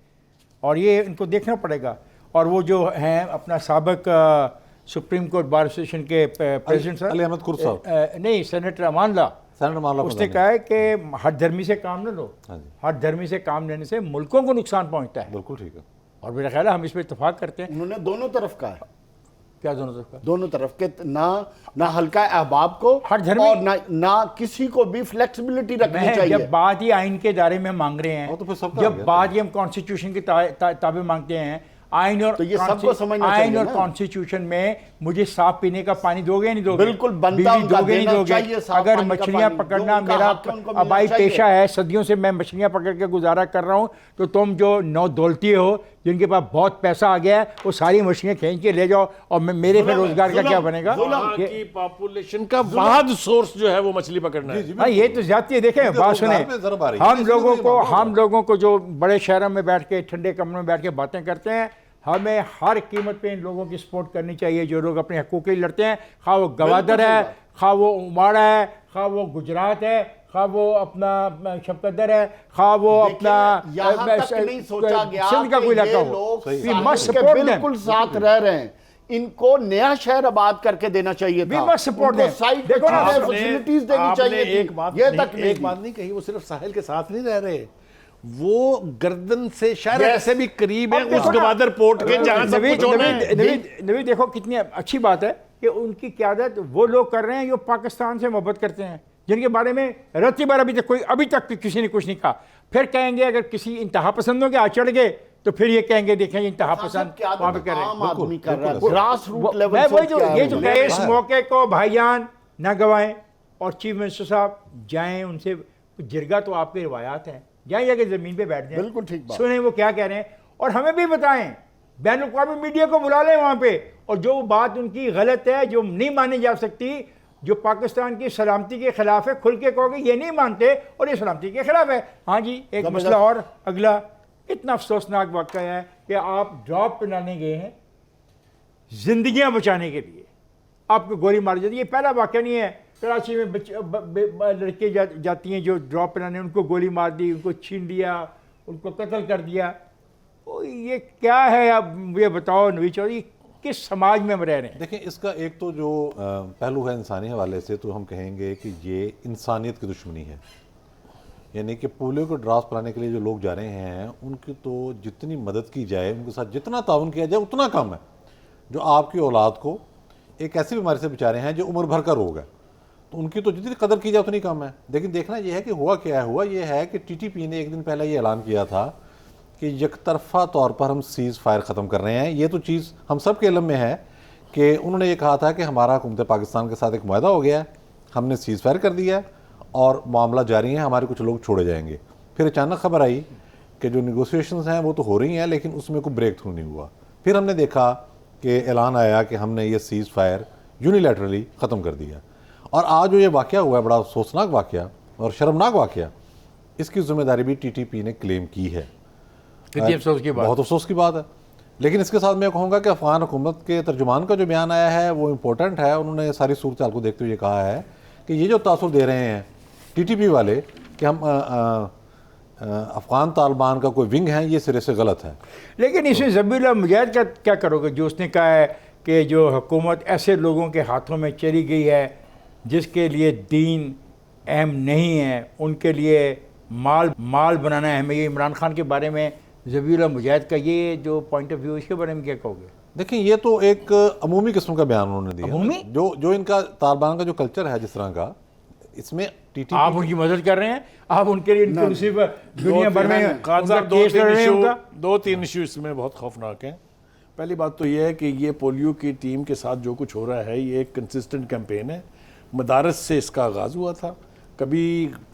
[SPEAKER 1] और ये इनको देखना पड़ेगा। और वो जो हैं अपना साबिक सुप्रीम कोर्ट बार एसोसिएशन के प्रेसिडेंट साहब,
[SPEAKER 3] अली अहमद खुर्द साहब,
[SPEAKER 1] नहीं, सेनेटर अमान ला,
[SPEAKER 3] सेनेटर मामला
[SPEAKER 1] उसने कहा है कि हर धर्मी से काम न लो।
[SPEAKER 3] हाँ जी।
[SPEAKER 1] हर धर्मी से काम लेने से मुल्कों को नुकसान पहुंचता है।
[SPEAKER 3] बिल्कुल ठीक है।
[SPEAKER 1] और मेरा ख्याल है हम इस पर इतफाक़ करते हैं।
[SPEAKER 4] उन्होंने दोनों तरफ का है,
[SPEAKER 1] क्या दोनों तरफ का?
[SPEAKER 4] दोनों तरफ के, ना हल्का अहबाब को
[SPEAKER 1] हर धर्मी-
[SPEAKER 4] और ना किसी को भी फ्लेक्सिबिलिटी रखनी
[SPEAKER 1] मैं
[SPEAKER 4] चाहिए।
[SPEAKER 1] जब बात ही आइन के दायरे में मांग रहे हैं,
[SPEAKER 3] वो तो फिर सबका आ
[SPEAKER 1] जब
[SPEAKER 3] गया।
[SPEAKER 1] बात ही हम कॉन्स्टिट्यूशन के ताबे मांगते हैं, आइन और
[SPEAKER 4] तो ये सबको समझना चाहिए
[SPEAKER 1] आइन और
[SPEAKER 4] ना।
[SPEAKER 1] कॉन्स्टिट्यूशन में मुझे साफ पीने का पानी दोगे या नहीं दोगे?
[SPEAKER 4] बिल्कुल बनता
[SPEAKER 1] बिजली
[SPEAKER 4] उनका
[SPEAKER 1] दोगे नहीं
[SPEAKER 4] देना
[SPEAKER 1] दोगे?
[SPEAKER 4] चाहिए, साफ
[SPEAKER 1] अगर
[SPEAKER 4] पानी का
[SPEAKER 1] मछलियां
[SPEAKER 4] पानी,
[SPEAKER 1] पकड़ना
[SPEAKER 4] जो उनका
[SPEAKER 1] मेरा
[SPEAKER 4] हक है, उनको मिलना
[SPEAKER 1] अबाई
[SPEAKER 4] चाहिए।
[SPEAKER 1] पेशा है, सदियों से मैं मछलियां पकड़ के गुजारा कर रहा हूं, तो तुम जो नौ दौलती हो जिनके पास बहुत पैसा आ गया है, वो सारी मछलियां खींच के ले जाओ और मेरे फिर रोजगार का क्या बनेगा?
[SPEAKER 2] वहाँ
[SPEAKER 1] ये-
[SPEAKER 2] की पॉपुलेशन का वाहद सोर्स जो है वो मछली पकड़ना है।
[SPEAKER 1] हाँ, ये तो ज्यादा देखें।
[SPEAKER 3] इनके
[SPEAKER 1] बात सुने,
[SPEAKER 3] रोजगार पे ज़रब आ रही है।
[SPEAKER 1] हम
[SPEAKER 3] इसलिए
[SPEAKER 1] लोगों
[SPEAKER 3] तो ये
[SPEAKER 1] को
[SPEAKER 3] मामला
[SPEAKER 1] हम लोगों को जो बड़े शहरों में बैठ के ठंडे कमरों में बैठ के बातें करते हैं, हमें हर कीमत पे इन लोगों की सपोर्ट करनी चाहिए जो लोग अपने हकूक़ के लिए लड़ते हैं। खा वो गवादर है, खा वो उमाड़ा है, खा वो गुजरात है, खा वो अपना शबकदर है, खा वो अपना
[SPEAKER 4] यहाँ तक नहीं सोचा गया
[SPEAKER 1] सिंध का
[SPEAKER 4] कि
[SPEAKER 1] कोई इलाका
[SPEAKER 4] ये
[SPEAKER 1] हो।
[SPEAKER 4] लोग
[SPEAKER 1] We
[SPEAKER 4] साहिल
[SPEAKER 1] must
[SPEAKER 4] के
[SPEAKER 1] support them.
[SPEAKER 4] बिल्कुल साथ रह रहे हैं, इनको नया शहर आबाद करके देना चाहिए
[SPEAKER 1] We
[SPEAKER 4] था।
[SPEAKER 1] must support
[SPEAKER 4] उनको
[SPEAKER 1] them.
[SPEAKER 4] साइड पे
[SPEAKER 1] देखो ना,
[SPEAKER 4] चीजें,
[SPEAKER 1] आपने-
[SPEAKER 4] फैसिलिटीज देनी
[SPEAKER 2] आपने
[SPEAKER 4] चाहिए थी।
[SPEAKER 2] एक बात
[SPEAKER 4] ये
[SPEAKER 2] नहीं,
[SPEAKER 4] तक नहीं
[SPEAKER 2] एक
[SPEAKER 4] दी।
[SPEAKER 2] बात नहीं कही, वो सिर्फ साहिल के साथ नहीं रह रहे, वो गर्दन से शायद
[SPEAKER 4] Yes.
[SPEAKER 2] ऐसे भी करीब है
[SPEAKER 1] अब
[SPEAKER 2] उस
[SPEAKER 1] देखो ना,
[SPEAKER 2] गवादर पोर्ट के जहां सब
[SPEAKER 1] नवीद
[SPEAKER 2] कुछ होना है।
[SPEAKER 1] नवीद देखो कितनी अच्छी बात है कि उनकी क़यादत वो लोग कर रहे हैं जो पाकिस्तान से मोहब्बत करते हैं, जिनके बारे में रत्ती बार अभी तक किसी ने कुछ नहीं कहा। फिर कहेंगे अगर किसी इंतहा पसंदों के हाथ चढ़ गए तो फिर ये कहेंगे देखें इंतहा पसंद वहाँ पे कर रहे हैं।
[SPEAKER 4] आम आदमी कर रहा है,
[SPEAKER 3] बिल्कुल।
[SPEAKER 4] ग्रास रूट लेवल
[SPEAKER 1] मैं
[SPEAKER 4] से
[SPEAKER 1] वही जो
[SPEAKER 4] क्या है
[SPEAKER 1] ये जो
[SPEAKER 4] वो।
[SPEAKER 1] कहे, इस मौके को भाईजान ना गवाएं और चीफ मिनिस्टर साहब जाएं, उनसे जिरगा तो आपके रिवायात हैं, जाएं जाके ज़मीन पे बैठ जाएं,
[SPEAKER 4] बिल्कुल ठीक बात।
[SPEAKER 1] सुने वो क्या कह रहे हैं और हमें भी बताएं। बैन अवी मीडिया को बुला लें वहाँ पे, और जो बात उनकी गलत है, जो नहीं मानी जा सकती, जो पाकिस्तान की सलामती के खिलाफ है, खुल के कहोगे ये नहीं मानते और ये सलामती के खिलाफ है। हाँ जी, एक
[SPEAKER 4] जबरदस्त।
[SPEAKER 1] मसला और अगला इतना अफसोसनाक वाक़या है कि आप ड्रॉप पिलाने गए हैं जिंदगियां बचाने के लिए, आपको गोली मारी जाती है। ये पहला वाक़या नहीं है। कराची में लड़के जाती हैं जो ड्रॉप पिलाने, उनको गोली मार दी, उनको छीन लिया, उनको कत्ल कर दिया। तो ये क्या है, अब ये बताओ नवीद चौधरी, किस समाज में हम रह रहे हैं?
[SPEAKER 3] देखिए, इसका एक तो जो पहलू है इंसानी हवाले से, तो हम कहेंगे कि ये इंसानियत की दुश्मनी है। यानी कि पोलियो को ड्राफ्ट पिलाने के लिए जो लोग जा रहे हैं, उनकी तो जितनी मदद की जाए, उनके साथ जितना ताउन किया जाए उतना कम है। जो आपकी औलाद को एक ऐसी बीमारी से बचा रहे हैं जो उम्र भर का रोग है, तो उनकी तो जितनी कदर की जाए उतनी कम है। लेकिन देखना यह है कि हुआ क्या है, हुआ यह है कि टीटीपी ने एक दिन पहले ये ऐलान किया था कि यकतरफा तौर पर हम सीज़ फायर ख़त्म कर रहे हैं। ये तो चीज़ हम सब के इल्म में है कि उन्होंने ये कहा था कि हमारा हुकूमत पाकिस्तान के साथ एक मुआहदा हो गया है, हमने सीज़ फायर कर दिया है और मामला जारी है, हमारे कुछ लोग छोड़े जाएंगे। फिर अचानक खबर आई कि जो निगोशिएशंस हैं वो तो हो रही हैं लेकिन उसमें कोई ब्रेक थ्रू नहीं हुआ। फिर हमने देखा कि ऐलान आया कि हमने ये सीज़ फायर यूनिलैटरली ख़त्म कर दिया। और आज जो ये वाक़या हुआ है, बड़ा अफसोसनाक वाक़या और शर्मनाक वाक़या, इसकी ज़िम्मेदारी भी टीटीपी ने क्लेम की है।
[SPEAKER 1] कितनी अफसोस की बात।
[SPEAKER 3] बहुत अफसोस की बात है। लेकिन इसके साथ मैं कहूँगा कि अफ़गान हुकूमत के तर्जुमान का जो बयान आया है वो इम्पोर्टेंट है। उन्होंने सारी सूरत हाल को देखते हुए कहा है कि ये जो तासुर दे रहे हैं टीटीपी वाले कि हम अफ़गान तालिबान का कोई विंग है, ये सिरे से गलत है।
[SPEAKER 1] लेकिन इसमें ज़बीउल्लाह मुजाहिद का क्या करोगे, जो उसने कहा है कि जो हुकूमत ऐसे लोगों के हाथों में चली गई है जिसके लिए दीन अहम नहीं है, उनके लिए माल बनाना अहम है। ये इमरान खान के बारे में ज़बीउल्लाह मुजाहिद का ये जो पॉइंट ऑफ व्यू, इसके बारे में क्या कहोगे?
[SPEAKER 3] देखिए, ये तो एक अमूमी किस्म का बयान उन्होंने दिया।
[SPEAKER 1] अमूमी?
[SPEAKER 3] जो इनका तालिबान का जो कल्चर है जिस तरह का, इसमें टीटीपी
[SPEAKER 1] आप उनकी मदद कर रहे हैं, आप उनके लिए इंक्लूसिव दुनिया भर में
[SPEAKER 2] खान साहब
[SPEAKER 1] उनका केस लड़ रहे हैं उनका।
[SPEAKER 2] दो तीन इशू इसमें बहुत खौफनाक हैं। पहली बात तो ये है कि ये पोलियो की टीम के साथ जो कुछ हो रहा है ये एक कंसिस्टेंट कैंपेन है। मदारस से इसका आगाज़ हुआ था, कभी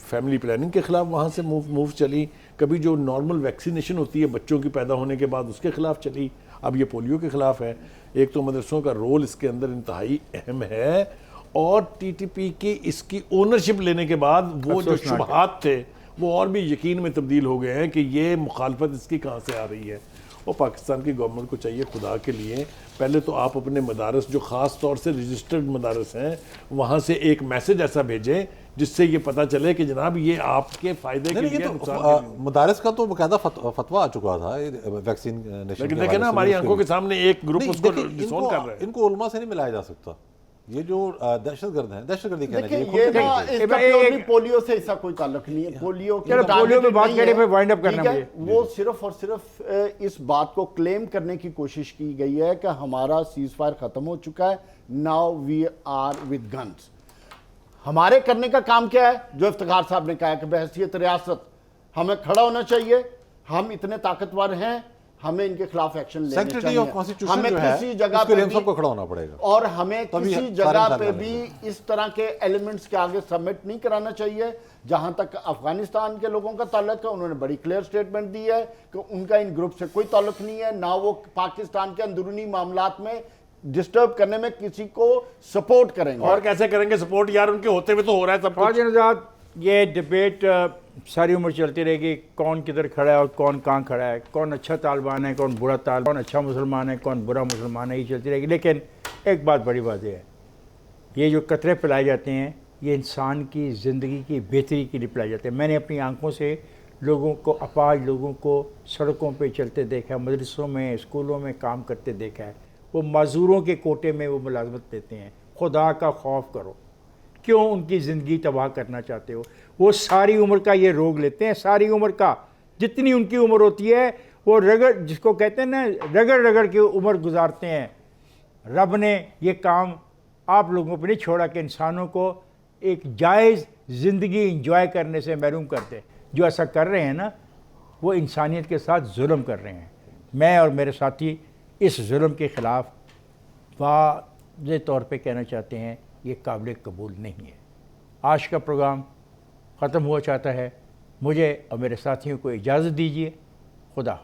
[SPEAKER 2] फैमिली प्लानिंग के ख़िलाफ़ वहाँ से मूव चली, कभी जो नॉर्मल वैक्सीनेशन होती है बच्चों की पैदा होने के बाद उसके ख़िलाफ़ चली, अब ये पोलियो के ख़िलाफ़ है। एक तो मदरसों का रोल इसके अंदर इंतहाई अहम है, और टीटीपी की इसकी ओनरशिप लेने के बाद वो जो शुबहात थे वो और भी यकीन में तब्दील हो गए हैं कि ये मुखालफत इसकी कहाँ से आ रही है। और पाकिस्तान की गवर्नमेंट को चाहिए खुदा के लिए, पहले तो आप अपने मदारस जो ख़ास तौर से रजिस्टर्ड मदारस हैं वहाँ से एक मैसेज ऐसा भेजें जिससे ये पता चले कि जनाब ये आपके फ़ायदे के लिए नुकसान के लिए।
[SPEAKER 3] मदारस का तो बाकायदा फतवा आ चुका था वैक्सीन।
[SPEAKER 2] लेकिन देखें ना, हमारी आंखों के सामने एक ग्रुप उसको डिसोन कर रहा है।
[SPEAKER 3] इनको उलमा से नहीं मिलाया जा सकता। ये जो दहशतगर्द हैं, दहशतगर्दी कहना
[SPEAKER 4] देखिए,
[SPEAKER 3] चाहिए।
[SPEAKER 4] ये ना इसका प्योरली पोलियो से इसका कोई ताल्लुक नहीं है। पोलियो की
[SPEAKER 1] पोलियो पे बात करें, फिर वाइंड अप करना
[SPEAKER 4] ठीक है?
[SPEAKER 1] मुझे।
[SPEAKER 4] वो सिर्फ और सिर्फ इस बात को क्लेम करने की कोशिश की गई है कि हमारा सीज फायर खत्म हो चुका है, now we are with guns. हमारे करने का काम क्या है? जो इफ्तिखार साहब ने कहा कि बहैसियत रियासत हमें खड़ा होना चाहिए, हम इतने ताकतवर हैं, हमें इनके खिलाफ एक्शन लेने चाहिए। हमें किसी जगह पे भी
[SPEAKER 3] सबको खड़ा होना पड़ेगा,
[SPEAKER 4] और हमें किसी जगह पे भी इस तरह के एलिमेंट्स के आगे सबमिट नहीं कराना चाहिए। जहां तक अफगानिस्तान के लोगों का ताल्लुक है, उन्होंने बड़ी क्लियर स्टेटमेंट दी है कि उनका इन ग्रुप से कोई ताल्लुक नहीं है, ना वो पाकिस्तान के अंदरूनी मामलात में डिस्टर्ब करने में किसी को सपोर्ट करेंगे।
[SPEAKER 2] और कैसे करेंगे सपोर्ट यार, उनके होते हुए तो हो रहा है सब कुछ।
[SPEAKER 1] ये डिबेट सारी उम्र चलती रहेगी, कौन किधर खड़ा है और कौन कहाँ खड़ा है, कौन अच्छा तालिबान है, कौन बुरा तालिबान, कौन अच्छा मुसलमान है, कौन बुरा मुसलमान है, ये चलती रहेगी। लेकिन एक बात बड़ी बात है, ये जो कतरे पिलाए जाते हैं ये इंसान की ज़िंदगी की बेहतरी के लिए पिलाए जाते हैं। मैंने अपनी आंखों से लोगों को, अपाज लोगों को सड़कों पे चलते देखा है, मदरसों में, स्कूलों में काम करते देखा है। वो मज़दूरों के कोटे में वो मुलाजमत लेते हैं। खुदा का खौफ करो, क्यों उनकी ज़िंदगी तबाह करना चाहते हो? वो सारी उम्र का ये रोग लेते हैं, सारी उम्र का, जितनी उनकी उम्र होती है वो रगड़, जिसको कहते हैं ना, रगड़ रगड़ के उम्र गुजारते हैं। रब ने ये काम आप लोगों पर नहीं छोड़ा कि इंसानों को एक जायज़ ज़िंदगी इंजॉय करने से महरूम करते। जो ऐसा कर रहे हैं ना, वो इंसानियत के साथ जुल्म कर रहे हैं। मैं और मेरे साथी इस जुल्म के ख़िलाफ़ वाज़े तौर पे कहना चाहते हैं, ये काबिल कबूल नहीं है। आज का प्रोग्राम ख़त्म हुआ चाहता है। मुझे और मेरे साथियों को इजाज़त दीजिए। खुदा।